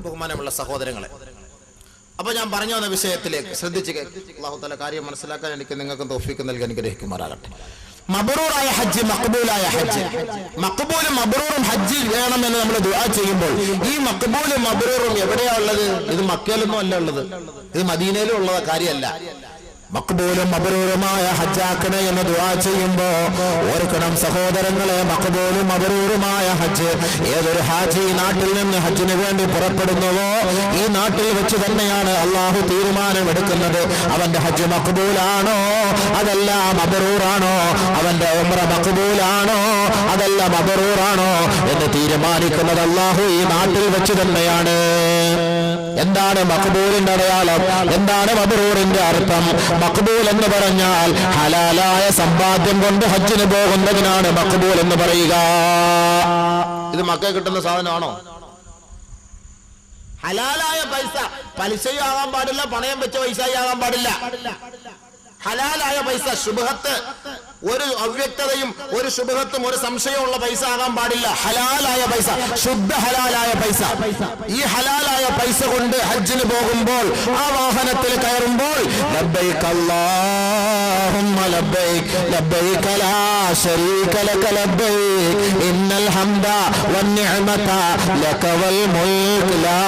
ബഹുമാനമുള്ള സഹോദരങ്ങളെ, അപ്പൊ ഞാൻ പറഞ്ഞു വന്ന വിഷയത്തിലേക്ക് ശ്രദ്ധിച്ച് അല്ലാഹു തആല കാര്യം മനസ്സിലാക്കാൻ എനിക്ക് നിങ്ങൾക്ക് തൗഫീഖ് നൽകി അനുഗ്രഹിക്കുമാറാകട്ടെ. മബ്റൂറായ ഹജ്ജ്, മഖ്ബൂലായ ഹജ്ജ്. മഖ്ബൂലും മബ്റൂറും ഹജ്ജ് വേണമെന്ന് നമ്മൾ ദുആ ചെയ്യുമ്പോൾ ഈ മഖ്ബൂലും മബ്റൂറും എവിടെയാ ഉള്ളത്? ഇത് മക്കയിലൊന്നും അല്ല ഉള്ളത്, ഇത് മദീനയിലും ഉള്ള കാര്യമല്ല. മഖ്ബൂലും മബ്റൂറുമായ ഹജ്ജാക്കണേ എന്ന് ദുആ ചെയ്യുമ്പോ ഓർക്കണം സഹോദരങ്ങളെ, മഖ്ബൂലും മബ്റൂറുമായ ഹജ്ജ് ഏതൊരു ഹാജി നാട്ടിൽ നിന്ന് ഹജ്ജിന് വേണ്ടി പുറപ്പെടുന്നുവോ ഈ നാട്ടിൽ വെച്ച് തന്നെയാണ് അള്ളാഹു തീരുമാനമെടുക്കുന്നത്. അവന്റെ ഹജ്ജ് മഖ്ബൂലാണോ അതല്ല മബ്റൂറാണോ, അവന്റെ ഉംറ മഖ്ബൂലാണോ അതല്ല മബ്റൂറാണോ എന്ന് തീരുമാനിക്കുന്നത് അള്ളാഹു ഈ നാട്ടിൽ വെച്ച് തന്നെയാണ്. എന്താണ് മഖ്ബൂലിന്റെ അടയാളം? എന്താണ് മബ്റൂറിന്റെ അർത്ഥം? മഖ്ബൂൽ എന്ന് പറഞ്ഞാൽ ഹലാലായ സമ്പാദ്യം കൊണ്ട് ഹജ്ജിന് പോകുന്നതിനാണ് മഖ്ബൂൽ എന്ന് പറയുക. ഇത് മക്ക കിട്ടുന്ന സാധനമാണോ? ഹലാലായ പൈസ, പലിശയും ആകാൻ പാടില്ല, പണയം വെച്ച പൈസയും ആകാൻ പാടില്ല. ഹലാലായ പൈസ, ശുബ്ഹത്ത്, ഒരു അവ്യക്തതയും ഒരു ശുബ്ഹത്തും ഒരു സംശയമുള്ള പൈസ ആകാൻ പാടില്ല. ഹലാലായ പൈസ, ശുദ്ധ ഹലാലായ പൈസ. ഈ ഹലാലായ പൈസ കൊണ്ട് ഹജ്ജിന് പോകുമ്പോൾ ആ വാഹനത്തിൽ കയറുമ്പോൾ ലബ്ബൈക അല്ലാഹുമ്മ ലബ്ബൈക ലബ്ബൈക ലാ ശരീക ലക ലബ്ബൈക ഇന്നൽ ഹംദ വന്നിഅമത ലക വൽ മുൽക് ലാ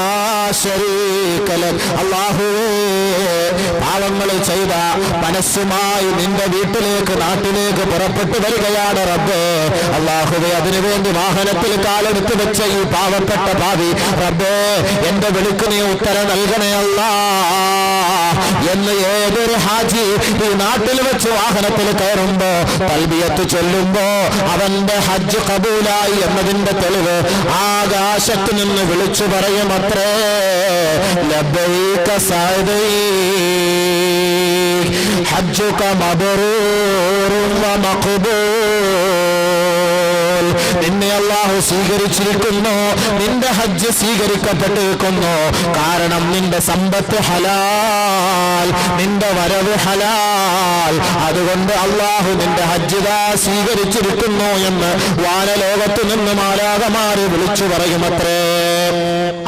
ശരീക ലക. അല്ലാഹുവേ, പാവങ്ങൾ ചെയ്ത മനസ്സുമായി നിന്റെ വീട്ടിലേക്ക് നാട്ടിലേക്ക് പുറപ്പെട്ടു വരികയാണ് റബ്ബേ. അല്ലാഹുവേ, അതിനുവേണ്ടി വാഹനത്തിൽ കാലെടുത്ത് വെച്ച ഈ പാവപ്പെട്ട ഭാവി റബ്ബേ, എന്റെ വിളിക്ക് നീ ഉത്തരം നൽകണേ അല്ലാ എന്ന് ഏതൊരു ഹാജി ഈ നാട്ടിൽ വെച്ച് വാഹനത്തിൽ കയറുമ്പോ തൽബിയത്ത് ചൊല്ലുമ്പോ അവന്റെ ഹജ്ജ് കബൂലായി എന്നതിന്റെ തെളിവ് ആകാശത്ത് നിന്ന് വിളിച്ചു പറയുമത്രേ, ലബ്ബൈക സഅദൈക ഹജ്ജുക മബ്റൂറുൻ വ മഖ്ബൂൽ. നിന്നെ അല്ലാഹു സ്വീകരിച്ചിരിക്കുന്നു, നിന്റെ ഹജ്ജ് സ്വീകരിക്കപ്പെട്ടിരിക്കുന്നു. കാരണം നിന്റെ സമ്പത്ത് ഹലാൽ, നിന്റെ വരവ് ഹലാൽ. അതുകൊണ്ട് അല്ലാഹു നിന്റെ ഹജ്ജ് സ്വീകരിച്ചിരിക്കുന്നു എന്ന് വാനലോകത്ത് നിന്ന് മാലാഖമാര് വിളിച്ചു പറയുമത്രേ.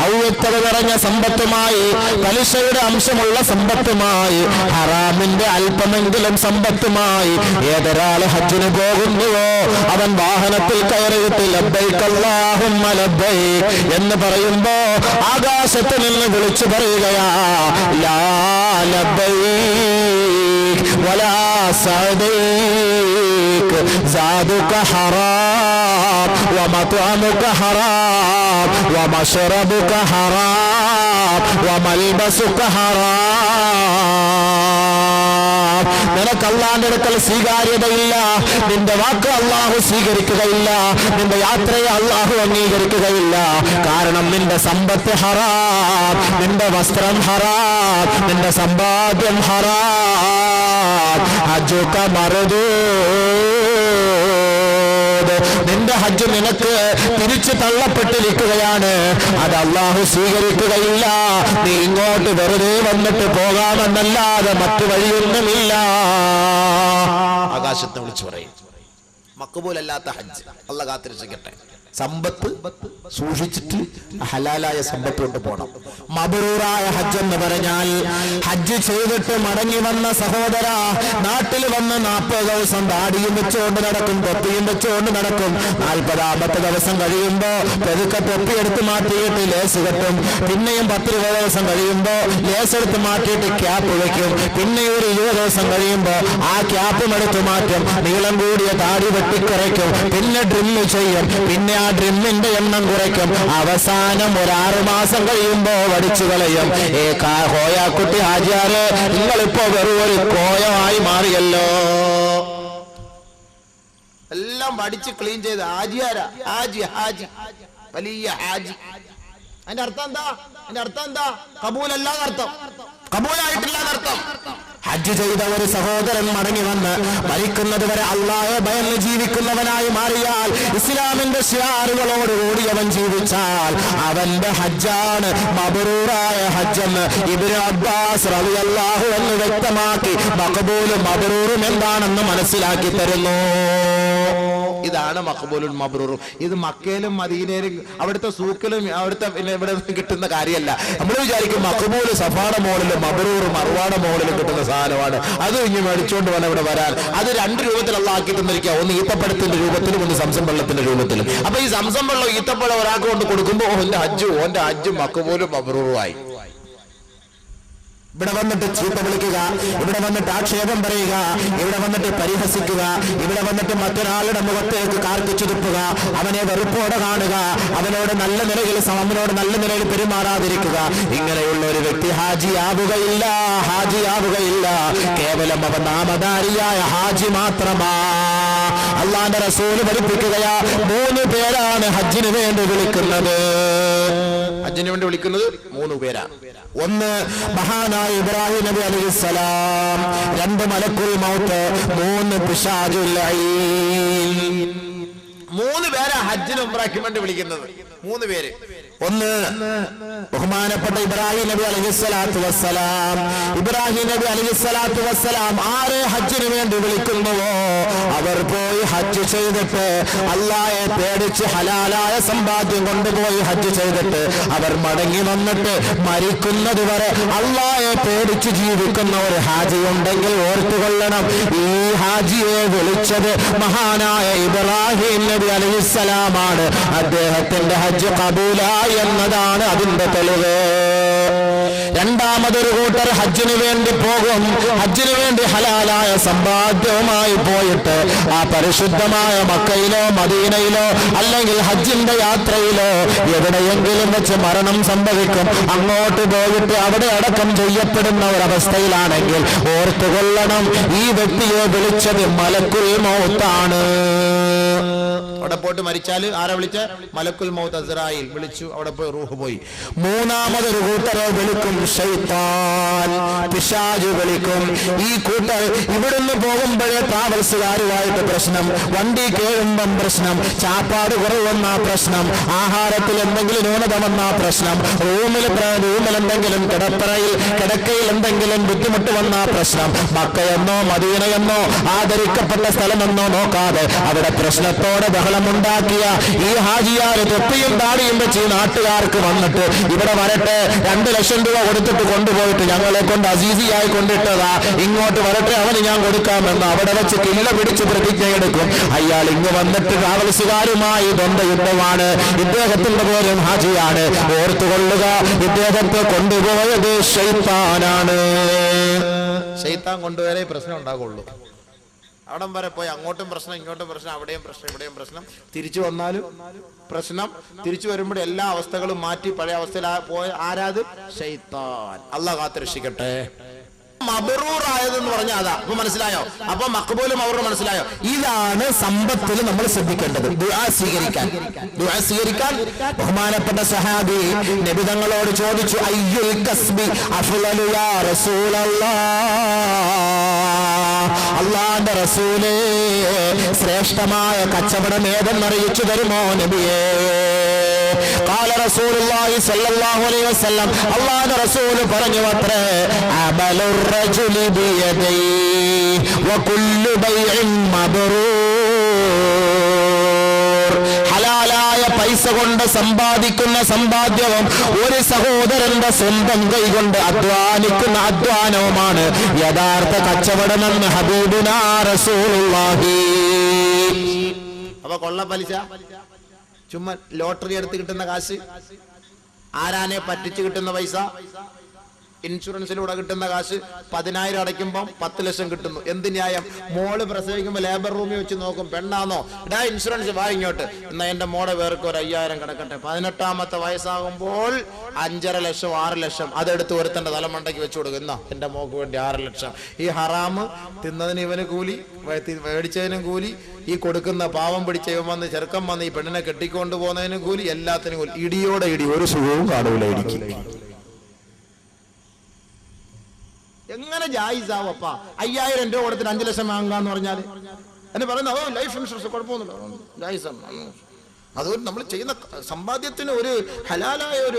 ഔവ്യക്തത നിറഞ്ഞ സമ്പത്തുമായി, പലിശയുടെ അംശമുള്ള സമ്പത്തുമായി, ഹറാമിന്റെ അല്പമെങ്കിലും സമ്പത്തുമായി ഏതൊരാൾ ഹജ്ജിന് പോകുന്നുവോ അവൻ വാഹനത്തിൽ കയറിയിട്ട് ലബ്ബൈക അല്ലാഹുമ്മ ലബ്ബൈക എന്ന് പറയുമ്പോ ആകാശത്ത് നിന്ന് വിളിച്ചു പറയുകയാ, ലാ ലബ്ബൈക വലാ സഅദൈക സാദുക ഹറാം വമത്അമുക ഹറാം വമശ്റബുക ഹറാം വമൽബസുക ഹറാം. നിനക്ക് അല്ലാഹുവിന്റെ അടുക്കൽ സ്വീകാര്യതയില്ല, നിന്റെ വാക്ക് അല്ലാഹു സ്വീകരിക്കുകയില്ല, നിന്റെ യാത്രയെ അല്ലാഹു അംഗീകരിക്കുകയില്ല. കാരണം നിന്റെ സമ്പത്ത് ഹറാം, നിന്റെ വസ്ത്രം ഹറാം, നിന്റെ സമ്പാദ്യം ഹറാം. ഹജ്ജുക മർദൂദ്, നിന്റെ ഹജ്ജ് നിനക്ക് തിരിച്ചു തള്ളപ്പെട്ടിരിക്കുകയാണ്, അത് അല്ലാഹു സ്വീകരിക്കുകയില്ല. നീ ഇങ്ങോട്ട് വെറുതെ വന്നിട്ട് പോകാമെന്നല്ലാതെ മറ്റു വഴിയൊന്നുമില്ല. ആകാശത്തെ വിളിച്ചു പറയും മഖ്ബൂലല്ലാത്ത ഹജ്ജ് അല്ലാഹു കാത്തിരക്ഷിക്കട്ടെ. സമ്പത്ത് സൂക്ഷിച്ചിട്ട് ഹലാലായ സമ്പത്ത് കൊണ്ട് പോകണം. മബ്റൂറായ ഹജ്ജ് എന്ന് പറഞ്ഞാൽ ഹജ്ജ് ചെയ്തിട്ട് മടങ്ങി വന്ന സഹോദര നാട്ടിൽ വന്ന് 40 ദിവസം ദാടിയും വെച്ചുകൊണ്ട് നടക്കും, തൊപ്പിയും വെച്ചുകൊണ്ട് നടക്കും. 40ാമത്തെ ദിവസം കഴിയുമ്പോ പെതുക്കെ തൊപ്പി എടുത്ത് മാറ്റിയിട്ട് ലേസ് കെട്ടും. പിന്നെയും 10-20 ദിവസം കഴിയുമ്പോ ലേസ് എടുത്ത് മാറ്റിയിട്ട് ക്യാപ്പ് വയ്ക്കും. പിന്നെ ഒരു 20 ദിവസം കഴിയുമ്പോ ആ ക്യാപ്പും എടുത്ത് മാറ്റും. നീളം കൂടിയ താടി വെട്ടിക്കുറയ്ക്കും. പിന്നെ ഡ്രില്ല് ചെയ്യും. പിന്നെ ആ ഡ്രിമ്മിന്റെ എണ്ണം കുറയ്ക്കും. അവസാനം ഒരു 6 മാസം കഴിയുമ്പോ വടിച്ചു കളയും. കോയാക്കുട്ടി ഹാജിയാരെ, നിങ്ങളിപ്പോ വെറും ഒരു കോയമായി മാറിയല്ലോ. എല്ലാം വടിച്ച് ക്ലീൻ ചെയ്ത് ഹാജിയാരാ, ഹാജി ഹാജി വലിയ ഹാജി. അതിന്റെ അർത്ഥം എന്താ? അതിന്റെ അർത്ഥം എന്താ? കബൂലല്ലാതെ അർത്ഥം, കബൂലായിട്ടില്ലാതെ അർത്ഥം. ഹജ്ജ് ചെയ്ത ഒരു സഹോദരൻ മടങ്ങി വന്ന് മരിക്കുന്നത് വരെ അല്ലാഹയെ ഭയന്ന് ജീവിക്കുന്നവനായി മാറിയാൽ, ഇസ്ലാമിന്റെ ശിയാറുകളോട് കൂടി അവൻ ജീവിച്ചാൽ അവന്റെ ഹജ്ജാണ് മബ്റൂറായ ഹജ്ജെന്ന് ഇബ്നു അബ്ബാസ് റളിയല്ലാഹു അൻഹു വ്യക്തമാക്കി മഖ്ബൂലും മബ്റൂറും എന്താണെന്ന് മനസ്സിലാക്കി തരുന്നു. ഇതാണ് മഖ്ബൂലുൻ മബ്റൂർ. ഇത് മക്കയിലും മദീനയിലും അവിടുത്തെ സൂക്കിലും അവിടുത്തെ പിന്നെ ഇവിടെ കിട്ടുന്ന കാര്യമല്ല. നമ്മൾ വിചാരിക്കും മഖ്ബൂൽ സഫാട മോളിലും മബ്റൂർ മർവാട മോളിലും കിട്ടുന്ന സാധനമാണ്. അത് ഇനി മേടിച്ചുകൊണ്ട് വേണം ഇവിടെ വരാൻ. അത് രണ്ട് രൂപത്തിൽ അള്ളാഹ് ആക്കി തന്നിരിക്കുക. ഒന്ന് ഈത്തപ്പഴത്തിന്റെ രൂപത്തിലും ഒന്ന് സംസം വെള്ളത്തിന്റെ രൂപത്തിലും. അപ്പൊ ഈ സംസം വെള്ളം ഈത്തപ്പഴം ഒരാൾക്ക് കൊണ്ട് കൊടുക്കുമ്പോൾ ഓന്റെ ഹജ്ജും മഖ്ബൂലും മബ്റൂറുമായി. ഇവിടെ വന്നിട്ട് ചീത്ത വിളിക്കുക, ഇവിടെ വന്നിട്ട് ആക്ഷേപം പറയുക, ഇവിടെ വന്നിട്ട് പരിഹസിക്കുക, ഇവിടെ വന്നിട്ട് മറ്റൊരാളുടെ മുഖത്തേക്ക് കാർക്കിച്ചു തുപ്പുക, അവനെ വെറുപ്പോടെ കാണുക, അവനോട് നല്ല നിലയിൽ പെരുമാറാതിരിക്കുക. ഇങ്ങനെയുള്ള ഒരു വ്യക്തി ഹാജിയാവുകയില്ല. കേവലം അവൻ നാമധാരിയായ ഹാജി മാത്രമാ. അള്ളാന്റെ റസൂല് പഠിപ്പിക്കുകയാ, 3 പേരാണ് ഹജ്ജിന് വേണ്ടി വിളിക്കുന്നത്. 3 പേരാണ്. ഒന്ന് മഹാനായ ഇബ്രാഹിം നബി അലൈഹിസ്സലാം, 2 മലക്കുൽ മൗത്ത്, 3 പിശാചുൽ ലഈൻ. 3 പേരാ ഹജ്ജിന് ഉംറയ്ക്ക് വേണ്ടി വിളിക്കുന്നത്. 3 പേര്. ഒന്ന് ബഹുമാനപ്പെട്ട ഇബ്രാഹിം നബി അലൈഹിസ്സലാത്തു വസ്സലാം ആരെ ഹജ്ജിന് വേണ്ടി വിളിക്കുന്നുവോ അവർ പോയി ഹജ്ജ് ചെയ്തിട്ട് അല്ലാഹയെ പേടിച്ച് ഹലാലായ സമ്പാദ്യം കൊണ്ടുപോയി ഹജ്ജ് ചെയ്തിട്ട് അവർ മടങ്ങി വന്നിട്ട് മരിക്കുന്നത് വരെ അല്ലാഹയെ പേടിച്ച് ജീവിക്കുന്ന ഒരു ഹാജി ഉണ്ടെങ്കിൽ ഓർത്തുകൊള്ളണം, ഈ ഹാജിയെ വിളിച്ചത് മഹാനായ ഇബ്രാഹിം നബി അലൈഹിസ്സലാമാണ്. അദ്ദേഹത്തിന്റെ ഹജ്ജ് കബൂലായി എന്നതാണ് അതിന്റെ തെളിവ്. രണ്ടാമതൊരു കൂട്ടർ ഹജ്ജിന് വേണ്ടി പോകും. ഹജ്ജിന് വേണ്ടി ഹലാലായ സമ്പാദ്യവുമായി പോയിട്ട് ആ പരിശുദ്ധമായ മക്കയിലോ മദീനയിലോ അല്ലെങ്കിൽ ഹജ്ജിന്റെ യാത്രയിലോ എവിടെയെങ്കിലും വെച്ച് മരണം സംഭവിക്കും. അങ്ങോട്ട് പോയിട്ട് അവിടെ അടക്കം ചെയ്യപ്പെടുന്ന ഒരവസ്ഥയിലാണെങ്കിൽ ഓർത്തുകൊള്ളണം, ഈ വ്യക്തിയെ വിളിച്ചത് മലക്കുൽ മൗത്താണ്. അവിടെ പോയിട്ട് മരിച്ചാൽ ആരെ വിളിച്ച? മലക്കുൽ മൗത്ത് അസ്രായിൽ വിളിച്ചു. അവിടെ പോയി റൂഹ് പോയി. മൂന്നാമതൊരു കൂട്ടരെ വിളിക്കും ശൈത്താൻ, പിശാച് വിളിക്കും. ഈ കൂട്ടർ ഇവിടുന്ന് പോകുമ്പോഴേ ട്രാവൽസുകാരുമായിട്ട് പ്രശ്നം, വണ്ടി കേഴുമ്പം പ്രശ്നം, ചാപ്പാട് കുറവെന്ന പ്രശ്നം, ആഹാരത്തിൽ എന്തെങ്കിലും ന്യൂനത വന്ന പ്രശ്നം, റൂമിൽ എന്തെങ്കിലും കിടക്കയിൽ എന്തെങ്കിലും ബുദ്ധിമുട്ട് വന്ന പ്രശ്നം, മക്കയെന്നോ മദീനയെന്നോ ആദരിക്കപ്പെട്ട സ്ഥലമെന്നോ നോക്കാതെ അവിടെ പ്രശ്നത്തോടെ ബഹളമുണ്ടാക്കിയ ഈ ഹാജിയാര് തൊപ്പിയും താടിയും വെച്ച് ഈ നാട്ടുകാർക്ക് വന്നിട്ട് ഇവിടെ വരട്ടെ, 2 ലക്ഷം രൂപ കൊടുത്തിട്ട് കൊണ്ടുപോയിട്ട് ഞങ്ങളെ കൊണ്ട് അസീസിയായി കൊണ്ടിട്ടതാ, ഇങ്ങോട്ട് വരട്ടെ, അവന് ഞാൻ കൊടുക്കാമെന്ന് അവിടെ വെച്ച് കില പിടിച്ച് പ്രതിജ്ഞയെടുക്കും. അയാൾ ഇങ്ങ് വന്നിട്ട് ട്രാവൽസുകാരുമായി ദ്വന്ദ്വയുദ്ധമാണ്. ഇദ്ദേഹത്തിന്റെ പേരും ഹാജിയാണ്. ഓർത്തുകൊള്ളുക, ഇദ്ദേഹത്തെ കൊണ്ടുപോയത് ശൈത്താനാണ്. ശൈത്താൻ കൊണ്ടുവരെ പ്രശ്നം ഉണ്ടാകുള്ളൂ. അവിടം വരെ പോയി അങ്ങോട്ടും പ്രശ്നം, ഇങ്ങോട്ടും പ്രശ്നം, അവിടെയും പ്രശ്നം, ഇവിടെയും പ്രശ്നം. തിരിച്ചു വന്നാലും പ്രശ്നം. തിരിച്ചു വരുമ്പോൾ എല്ലാ അവസ്ഥകളും മാറ്റി പഴയ അവസ്ഥയിൽ പോയ ആരാത്? ശൈത്താൻ. അല്ലാഹ് കാത്തുരക്ഷിക്കട്ടെ. മബ്റൂറായതെന്ന് പറഞ്ഞാൽ അതാ. അപ്പൊ മനസ്സിലായോ? അപ്പൊ മഖ്ബൂലും മബ്റൂറും മനസ്സിലായോ? ഇതാണ് സമ്പത്തിൽ നമ്മൾ ശ്രദ്ധിക്കേണ്ടത്. ദുആ സ്വീകരിക്കാൻ ബഹുമാനപ്പെട്ട സഹാബി നബി തങ്ങളോട് ചോദിച്ചു, അയ്യുൽ കസ്ബി അഫ്ളലു യാ റസൂലല്ലാഹ്, അല്ലാഹുവിന്റെ റസൂലേ ശ്രേഷ്ഠമായ കച്ചവടം ഏതെന്നറിയിച്ചു തരുമോ നബിയേ? قال رسول الله صلى الله عليه وسلم, അല്ലാഹുവിന്റെ റസൂൽ പറഞ്ഞു അത്രേ, അമലുർ റജുലി ബിയദിഹി വകുല്ലു ബൈഇൻ മബ്റൂർ. ഹലാലായ പൈസ കൊണ്ട് സമ്പാദിക്കുന്ന സമ്പാദ്യവും ഒരു സഹോദരന്റെ സ്വന്തം കൈകൊണ്ട് അധ്വാനിക്കുന്ന അധ്വാനവുമാണ് യഥാർത്ഥ കച്ചവടമെന്ന് ഹബീബുനാ റസൂലുള്ളാഹി. അപ്പൊ കൊള്ള പലിശ, ചുമ്മാ ലോട്ടറി എടുത്ത് കിട്ടുന്ന കാശ്, ആരാനെ പറ്റിച്ച് കിട്ടുന്ന പൈസ, ഇൻഷുറൻസിലൂടെ കിട്ടുന്ന കാശ്, 10,000 അടയ്ക്കുമ്പോൾ 10 ലക്ഷം കിട്ടുന്നു. എന്ത് ന്യായം? മോള് പ്രസവിക്കുമ്പോൾ ലേബർ റൂമിൽ വെച്ച് നോക്കും, പെണ്ണാന്നോ, ഇടാ ഇൻഷുറൻസ് വാ ഇങ്ങോട്ട്, എന്നാ എന്റെ മോടെ പേർക്ക് ഒരു 5,000 കിടക്കട്ടെ. 18ാമത്തെ വയസ്സാകുമ്പോൾ 5.5 ലക്ഷം 6 ലക്ഷം അതെടുത്ത് ഒരുത്തന്റെ തലമണ്ടയ്ക്ക് വെച്ചു കൊടുക്കും. എന്നാ എന്റെ മോക്ക് വേണ്ടി 6 ലക്ഷം. ഈ ഹറാമ് തിന്നതിന് ഇവന് കൂലി, മേടിച്ചതിനും കൂലി, ഈ കൊടുക്കുന്ന പാവം പിടിച്ച ഇവൻ വന്ന് ചെറുക്കം വന്ന് ഈ പെണ്ണിനെ കെട്ടിക്കൊണ്ടു പോകുന്നതിനും കൂലി, എല്ലാത്തിനും കൂലി. ഇടിയോടെ ഇടി, ഒരു സുഖവും കാണൂല ഇടിക്ക്. എങ്ങനെ ജായിസാവപ്പ 5,000 രൂപ കൊടുത്തിട്ട് 5 ലക്ഷം വാങ്ങാന്ന് പറഞ്ഞാല് എന്നെ പറയുന്നത് ലൈഫ് ഇൻഷുറൻസ് കുഴപ്പമൊന്നുമില്ല, ജായിസാണ്. അതുകൊണ്ട് നമ്മൾ ചെയ്യുന്ന സമ്പാദ്യത്തിന് ഒരു ഹലാലായ ഒരു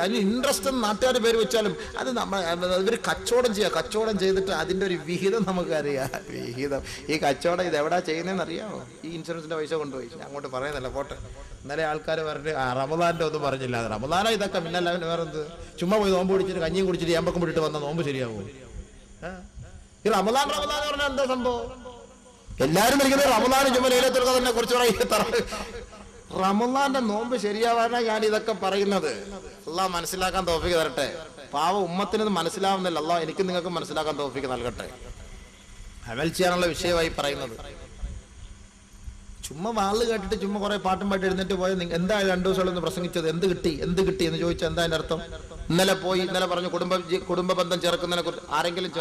അതിന് ഇൻട്രസ്റ്റ് എന്ന് നാട്ടുകാർ പേര് വെച്ചാലും അത് ഇവർ കച്ചവടം ചെയ്യുക. കച്ചവടം ചെയ്തിട്ട് അതിൻ്റെ ഒരു വിഹിതം നമുക്കറിയാം. വിഹിതം ഈ കച്ചവടം ഇത് എവിടെയാ ചെയ്യുന്നതെന്ന് അറിയാമോ? ഈ ഇൻഷുറൻസിൻ്റെ പൈസ കൊണ്ടുപോയി. ഞാൻ അങ്ങോട്ട് പറയുന്നില്ല, പോട്ടെ. ഇന്നലെ ആൾക്കാർ പറഞ്ഞ് റമദാൻ്റെ ഒന്നും പറഞ്ഞില്ല. റമദാനോ ഇതൊക്കെ പിന്നല്ല വേറെ എന്ത്? ചുമ്മാ പോയി നോമ്പ് കുടിച്ചിട്ട് കഞ്ഞിയും കുടിച്ചിട്ട് ഏമ്പക്കം വിട്ടിട്ട് വന്ന നോമ്പ് ശരിയാവും? ഈ റമദാൻ പറഞ്ഞാൽ എന്താ സംഭവം? എല്ലാവരും ഇരിക്കുന്നത് റമദാനും ചുമ്മാ ലൈലത്തുൽ ഖദറിനെ കുറിച്ച് റമദാന്റെ നോമ്പ് ശരിയാവാനാണ് ഞാൻ ഇതൊക്കെ പറയുന്നത്. അള്ളാഹ് മനസ്സിലാക്കാൻ തൗഫീഖ് തരട്ടെ. പാവ ഉമ്മത്തിനത് മനസ്സിലാവുന്നില്ല. അള്ളാഹ് എനിക്കും നിങ്ങൾക്ക് മനസ്സിലാക്കാൻ തൗഫീഖ് നൽകട്ടെ. അമൽ ചെയ്യാനുള്ള വിഷയമായി പറയുന്നത്. ചുമ്മാ വാള് കേട്ടിട്ട് ചുമ്മാ കുറെ പാട്ടും പാട്ട് എഴുന്നേറ്റ് പോയത് എന്താ 2 ദിവസം ഒന്ന് പ്രസംഗിച്ചത്? എന്ത് കിട്ടി എന്ന് ചോദിച്ചാൽ എന്താ അതിന്റെ അർത്ഥം? ഇന്നലെ പറഞ്ഞു കുടുംബ ബന്ധം ചേർക്കുന്നതിനെ കുറിച്ച് ആരെങ്കിലും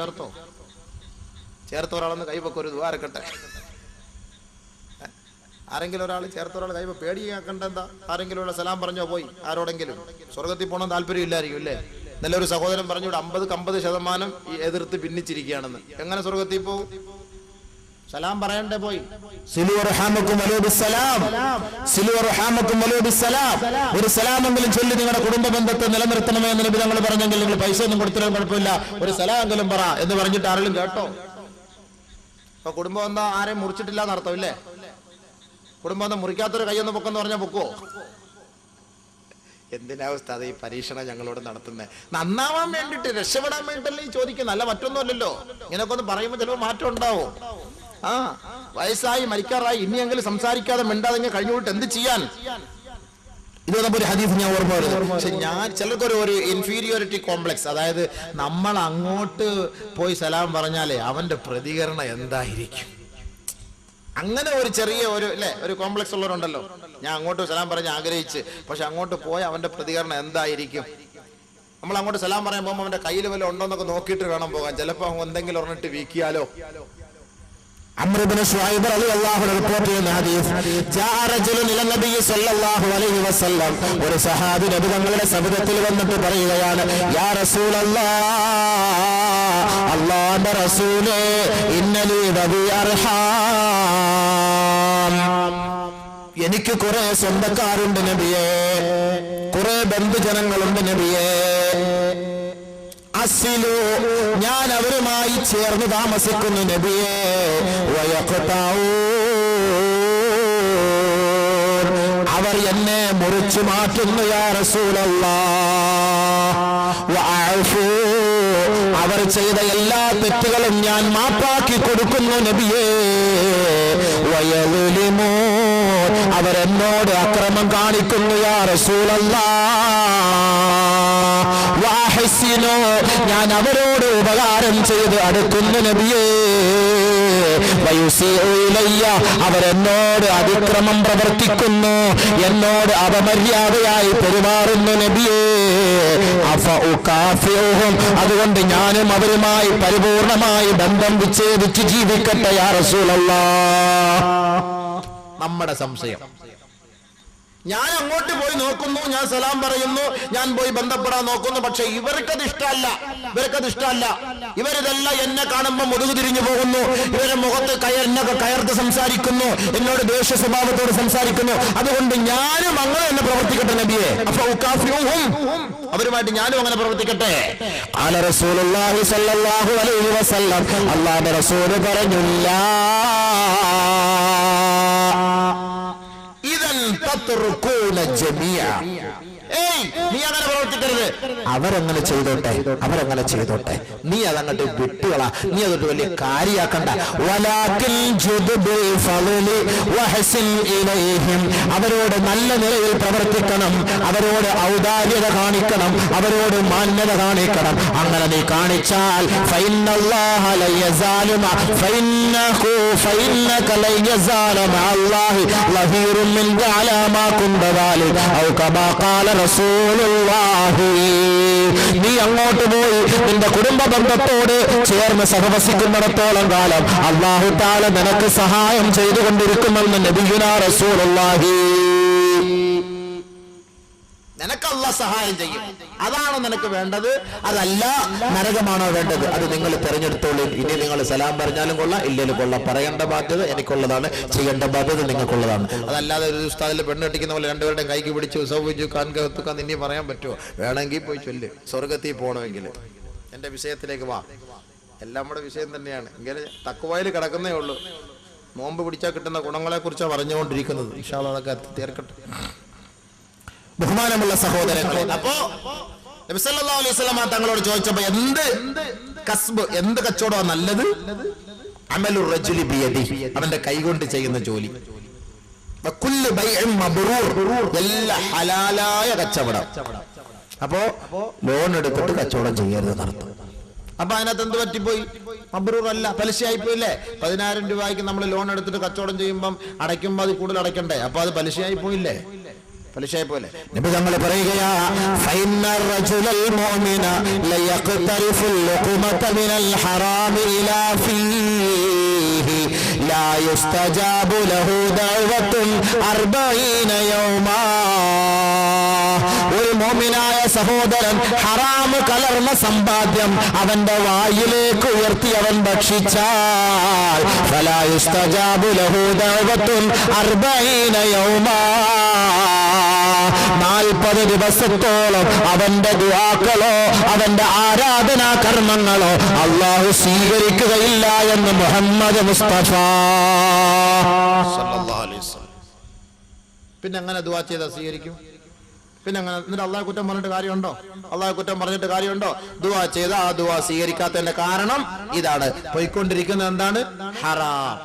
ചേർത്ത ഒരാളെന്ന് കൈവെക്കും, ഒരു ദ്വാരക്കട്ടെ. ആരെങ്കിലും ഒരാൾ ചേർത്ത ഒരാൾ കൈവ പേടിയാക്കണ്ട. എന്താ? ആരെങ്കിലും ഒരാൾ സലാം പറഞ്ഞോ പോയി ആരോടെങ്കിലും സ്വർഗത്തിൽ പോകണം താല്പര്യം ഇല്ലായിരിക്കും അല്ലേ? ഇന്നലെ ഒരു സഹോദരൻ പറഞ്ഞു 50% എതിർത്ത് ഭിന്നിച്ചിരിക്കുകയാണെന്ന്. എങ്ങനെ സ്വർഗത്തിൽ പോകും? സലാം പറയണ്ടേ പോയി? ഒരു സലാമെങ്കിലും ചൊല്ലി നിങ്ങളുടെ കുടുംബ ബന്ധത്തെ നിലനിർത്തണമേ എന്ന് നബി തങ്ങൾ പറഞ്ഞെങ്കിൽ നിങ്ങൾ പൈസ ഒന്നും കൊടുത്തില്ല കുഴപ്പമില്ല, ഒരു സലാമെങ്കിലും പറ എന്ന് പറഞ്ഞിട്ട് ആരെങ്കിലും കേട്ടോ? അപ്പൊ കുടുംബം എന്താ ആരെയും മുറിച്ചിട്ടില്ല എന്നർത്ഥം ഇല്ലേ? കുടുംബം എന്താ മുറിക്കാത്തൊരു കൈയൊന്ന് പൊക്കെന്ന് പറഞ്ഞാൽ പൊക്കോ? എന്തിനാവസ്ഥ അത് ഈ പരീക്ഷണം ഞങ്ങളോട് നടത്തുന്നത്? നന്നാവാൻ വേണ്ടിട്ട്, രക്ഷപ്പെടാൻ വേണ്ടിട്ടല്ലേ ഈ ചോദിക്കുന്നത്, അല്ല മറ്റൊന്നും അല്ലല്ലോ. ഇങ്ങനെയൊക്കെ ഒന്ന് പറയുമ്പോൾ ചിലപ്പോൾ മാറ്റം ഉണ്ടാവും. വയസ്സായി മരിക്കാറായി ഇനിയെങ്കിലും സംസാരിക്കാതെ മിണ്ടാതെ കഴിഞ്ഞുകൊണ്ട് എന്ത് ചെയ്യാൻ? ഇത് ഒരു ഹദീസ് ഞാൻ ഓർമ്മ വരുന്നത്. പക്ഷെ ചിലർക്കൊരു ഇൻഫീരിയോറിറ്റി കോംപ്ലക്സ്, അതായത് നമ്മൾ അങ്ങോട്ട് പോയി സലാം പറഞ്ഞാലേ അവന്റെ പ്രതികരണം എന്തായിരിക്കും, അങ്ങനെ ഒരു ചെറിയ ഒരു കോംപ്ലക്സ് ഉള്ളവരുണ്ടല്ലോ. ഞാൻ അങ്ങോട്ട് സലാം പറഞ്ഞ് ആഗ്രഹിച്ച്, പക്ഷെ അങ്ങോട്ട് പോയ അവന്റെ പ്രതികരണം എന്തായിരിക്കും? നമ്മൾ അങ്ങോട്ട് സലാം പറയാൻ പോകുമ്പോൾ അവന്റെ കയ്യിൽ വല്ല ഉണ്ടോ എന്നൊക്കെ നോക്കിയിട്ട് വേണം പോകാൻ. ചിലപ്പോ എന്തെങ്കിലും ഒരെണ്ണിട്ട് വീക്കിയാലോ. അംർ ഇബ്നു ശുഐബ് റളിയല്ലാഹു അൻഹു റിപ്പോർട്ട് ചെയ്യുന്ന ഹദീസ്, ജാഅ റജുലുൻ ഇല നബി സ്വല്ലല്ലാഹു അലൈഹി വസല്ലം, ഒരു സഹാബി നബി തങ്ങളുടെ സവിധത്തിൽ വന്നിട്ട് പറയുകയാണ്, യാ റസൂലല്ലാഹ്, അല്ലാഹുവിന്റെ റസൂലേ, ഇന്നലി ദബി അർഹാം, എനിക്ക് കുറെ സ്വന്തക്കാരുണ്ട് നബിയേ, കുറെ ബന്ധുജനങ്ങളുണ്ട് നബിയേ, അസിലു, ഞാൻ അവരുമായി ചേർന്ന് താമസിക്കുന്നു നബിയേ, അവർ എന്നെ മുറിച്ചു മാറ്റുന്നു യാ റസൂലല്ലാഹ്, അവർ ചെയ്ത എല്ലാ തെറ്റുകളും ഞാൻ മാപ്പാക്കി കൊടുക്കുന്നു നബിയേ, അവരെന്നോട് അക്രമം കാണിക്കുന്നു യാ റസൂലല്ലാഹ്, ഞാൻ അവരോട് ഉപകാരം ചെയ്ത് അടുക്കുന്നു നബിയേ, അവരെന്നോട് അതിക്രമം പ്രവർത്തിക്കുന്നു, എന്നോട് അപമര്യാദയായി പെരുമാറുന്നു നബിയേ, അതുകൊണ്ട് ഞാനും അവരുമായി പരിപൂർണമായി ബന്ധം വിച്ഛേദിച്ച് ജീവിക്കട്ടെ യാ റസൂലല്ലാഹ്. നമ്മുടെ സംശയം, ഞാൻ അങ്ങോട്ട് പോയി നോക്കുന്നു, ഞാൻ സലാം പറയുന്നു, ഞാൻ പോയി ബന്ധപ്പെടാൻ നോക്കുന്നു, പക്ഷെ ഇവർക്കത് ഇഷ്ടമല്ല. ഇവരിതെല്ലാം എന്നെ കാണുമ്പോൾ മുതുകു തിരിഞ്ഞു പോകുന്നു, ഇവരുടെ മുഖത്ത് എന്നൊക്കെ കയർത്ത് സംസാരിക്കുന്നു, എന്നോട് ദേഷ്യ സ്വഭാവത്തോട് സംസാരിക്കുന്നു, അതുകൊണ്ട് ഞാനും അങ്ങനെ തന്നെ പ്രവർത്തിക്കട്ടെ നബിയെ, അവരുമായിട്ട് ഞാനും അങ്ങനെ പ്രവർത്തിക്കട്ടെ. ഖാല റസൂലുള്ളാഹി സ്വല്ലല്ലാഹു അലൈഹി വസല്ലം, അല്ലാഹുവിന്റെ റസൂൽ പറഞ്ഞില്ല, നീ അങ്ങനെ പ്രവർത്തിക്കരുത്, അവരങ്ങനെ ചെയ്തോട്ടെ, നീ അതങ്ങോട്ട് വിട്ടുകള, നീ അതൊട്ട് വലിയ കാര്യാക്കണ്ട. അവരോട് നല്ല നിലയിൽ പ്രവർത്തിക്കണം, അവരോട് ഔദാര്യത കാണിക്കണം, അവരോട് മാന്യത കാണിക്കണം. അങ്ങനെ നീ കാണിച്ചാൽ നീ അങ്ങോട്ട് പോയി നിന്റെ കുടുംബ ബന്ധത്തോട് ചേർന്ന് സഹവസിക്കുന്നിടത്തോളം കാലം അല്ലാഹു തആല നിനക്ക് സഹായം ചെയ്തുകൊണ്ടിരിക്കുമെന്ന് നബിയുനാ റസൂലുള്ളാഹി. നിനക്ക് അള്ളാഹ് സഹായം ചെയ്യും. അതാണോ നിനക്ക് വേണ്ടത്? അതല്ല നരകമാണോ വേണ്ടത്? അത് നിങ്ങൾ തെരഞ്ഞെടുത്തോളൂ. ഇനി നിങ്ങൾ സലാം പറഞ്ഞാലും കൊള്ളാം, ഇല്ലേലും കൊള്ളാം. പറയേണ്ട ബാധ്യത എനിക്കുള്ളതാണ്, ചെയ്യേണ്ട ബാധ്യത നിങ്ങൾക്കുള്ളതാണ്. അതല്ലാതെ ഒരു ഉസ്താദിൽ പെണ്ണ് കെട്ടിക്കുന്ന പോലെ രണ്ടുപേരുടെയും കൈക്ക് പിടിച്ചു സൗവിജു കാൻകത്തുക്കാൻ ഇനി പറയാൻ പറ്റുമോ? വേണമെങ്കിൽ പോയി ചൊല്ല്, സ്വർഗത്തിൽ പോകണമെങ്കിൽ. എന്റെ വിഷയത്തിലേക്ക് വാ. എല്ലാം നമ്മുടെ വിഷയം തന്നെയാണ്. ഇങ്ങനെ തക്കുവായിൽ കിടക്കുന്നേ ഉള്ളൂ. നോമ്പ് പിടിച്ചാൽ കിട്ടുന്ന ഗുണങ്ങളെ കുറിച്ചാണ് പറഞ്ഞുകൊണ്ടിരിക്കുന്നത്. ഇൻഷാ അല്ലാഹ് അതൊക്കെ തീർക്കട്ടെ. ബഹുമാനമുള്ള സഹോദരങ്ങളെ, അപ്പോ നബി സല്ലല്ലാഹു അലൈഹി വസല്ലം തങ്ങളോട് ചോദിച്ചപ്പോ എന്ത് കസ്ബ്, എന്ത് കച്ചവടമാണ് നല്ലത്? അമലുർ റജുലി ബിയദിഹി, അവന്റെ കൈകൊണ്ട് ചെയ്യുന്ന ജോലി. വകുല്ലു ബൈഇൻ മബ്റൂർ, എല്ലാ ഹലാലായ കച്ചവടം. അപ്പോ ലോൺ എടുത്തിട്ട് കച്ചവടം ചെയ്യരുത് നടത്തും. അപ്പൊ അതിനകത്ത് എന്ത് പറ്റിപ്പോയി? മബ്റൂർ അല്ല, പലിശയായി പോയില്ലേ? 10,000 രൂപയ്ക്ക് നമ്മൾ ലോൺ എടുത്തിട്ട് കച്ചവടം ചെയ്യുമ്പോൾ അടയ്ക്കുമ്പോൾ അത് കൂടുതൽ അടയ്ക്കണ്ടേ? അപ്പൊ അത് പലിശയായി പോയില്ലേ? പലിശയായി പോലെ. നബി തങ്ങൾ പറയുകയാ, ഫൈനർ റജുലൽ മുഅ്മിന ലയഖ്തരിഫുൽ ലുഖ്മത മിനൽ ഹറാമി ഇലാ ഫീഹി ലാ യുസ്തജാബു ലഹു ദഅവത്തുൻ 40 യൗമാ. ഒരു മുഅ്മിനായ സഹോദരൻ ഹറാമ് കലർന്ന സമ്പാദ്യം അവന്റെ വായിലേക്ക് ഉയർത്തി അവൻ ഭക്ഷിച്ചാൽ ഫലാ യുസ്തജാബു ലഹു ദഅവത്തുൻ 40 യൗമാ, 40 ദിവസത്തോളം അവന്റെ ദുആക്കളോ അവന്റെ ആരാധനാ കർമ്മങ്ങളോ അല്ലാഹു സ്വീകരിക്കുകയില്ല എന്ന് മുഹമ്മദ് മുസ്തഫ സല്ലല്ലാഹു അലൈഹി വസല്ലം. പിന്നെ അങ്ങനെ ദുആ ചെയ്താൽ സ്വീകരിക്കും? പിന്നെ അങ്ങനെ എന്നിട്ട് അള്ളാഹെ കുറ്റം പറഞ്ഞിട്ട് കാര്യമുണ്ടോ? അള്ളാഹെ കുറ്റം പറഞ്ഞിട്ട് കാര്യമുണ്ടോ? ദുആ ചെയ്ത ആ ദുആ സ്വീകരിക്കാത്തതിന്റെ കാരണം ഇതാണ്. പോയിക്കൊണ്ടിരിക്കുന്നത് എന്താണ്? ഹറാം.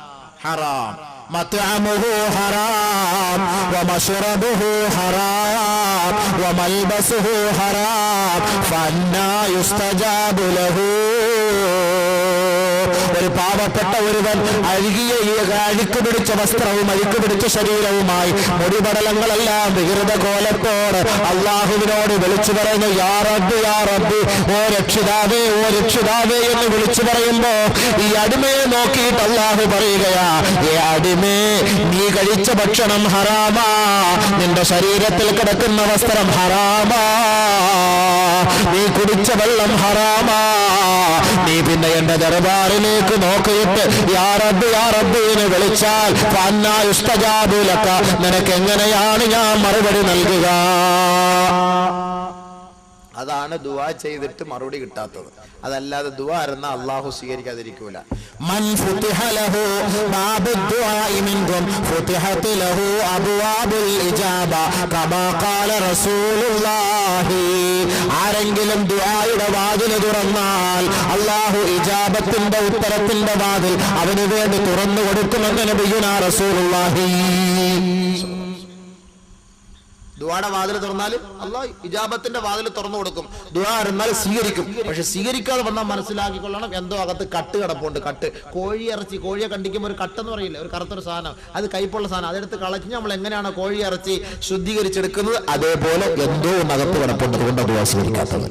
ഹറാം. മത്അമുഹു ഹറാം വമശ്റബുഹു ഹറാം വമൽബസുഹു ഹറാം ഫഅന്നാ യുസ്തജാബു ലഹു. ഒരു പാവപ്പെട്ട ഒരുവൻ അഴുക്ക് പിടിച്ച വസ്ത്രവും അഴുക്ക് പിടിച്ച ശരീരവുമായി മുടിപടലങ്ങളെല്ലാം വികൃത കോലത്തോട് അള്ളാഹുവിനോട് വിളിച്ചു പറയുന്നു, യാ റബ്ബ് യാ റബ്ബ്, ഓ രക്ഷിതാവേ ഓ രക്ഷിതാവേ എന്ന് വിളിച്ചു പറയുമ്പോ ഈ അടിമയെ നോക്കിയിട്ട് അള്ളാഹു പറയുകയാ, ഏ അടിമേ, നീ കഴിച്ച ഭക്ഷണം ഹറാമാ, നിന്റെ ശരീരത്തിൽ കിടക്കുന്ന വസ്ത്രം ഹറാമാ, നീ കുടിച്ച വെള്ളം ഹറാമാ, നീ പിന്നെ എന്റെ ദർബാറിലേക്ക് നോക്കിയിട്ട് യാ റബ്ബ് യാ റബ്ബ് എന്ന് വിളിച്ചാൽ ഫഅന്നാ യുസ്തജാബു ലക, നിനക്ക് എങ്ങനെയാണ് ഞാൻ മറുപടി നൽകുക? അതാണ് ദുആ ചെയ്തിട്ട് മറുപടി കിട്ടാത്തത്. അതല്ലാതെ ദുആ ഇരുന്ന അല്ലാഹു സ്വീകരിക്കാതിരിക്കൂല. മൻ ഫുതിഹ ലഹു ബാബുദ് ദുആഇ മിൻകും ഫുതിഹത് ലഹു അബ്വാബുൽ ഇജാബ കമാ ഖാല റസൂലുള്ളാഹി. ആരെങ്കിലും ദുആയുടെ വാതിൽ തുറന്നാൽ അല്ലാഹു ഇജാബത്തിന്റെ ഉത്തരത്തിന്റെ വാതിൽ അവന് വേണ്ടി തുറന്നു കൊടുക്കുമെന്ന് നബിയുനാ റസൂലുള്ളാഹി. ദുആയുടെ വാതിൽ തുറന്നാൽ അല്ലാഹു ഇജാബത്തിന്റെ വാതിൽ തുറന്നു കൊടുക്കും. ദുആ ഇരുന്നാൽ സ്വീകരിക്കും. പക്ഷെ സ്വീകരിക്കാതെ വന്നാൽ മനസ്സിലാക്കിക്കൊള്ളണം, എന്തോ അകത്ത് കട്ട് കിടപ്പുണ്ട്. കട്ട്, കോഴി ഇറച്ചി, കോഴിയെ കണ്ടിക്കുമ്പോൾ ഒരു കട്ടെന്ന് പറയില്ല, ഒരു കറുത്തൊരു സാധനം, അത് കയ്പുള്ള സാധനം, അതെടുത്ത് കളഞ്ഞ് നമ്മൾ എങ്ങനെയാണ് കോഴി ഇറച്ചി ശുദ്ധീകരിച്ചെടുക്കുന്നത് അതേപോലെ എന്തോ അകത്ത് കിടപ്പുണ്ട്, അതുകൊണ്ട് ദുആ സ്വീകരിക്കാത്തത്.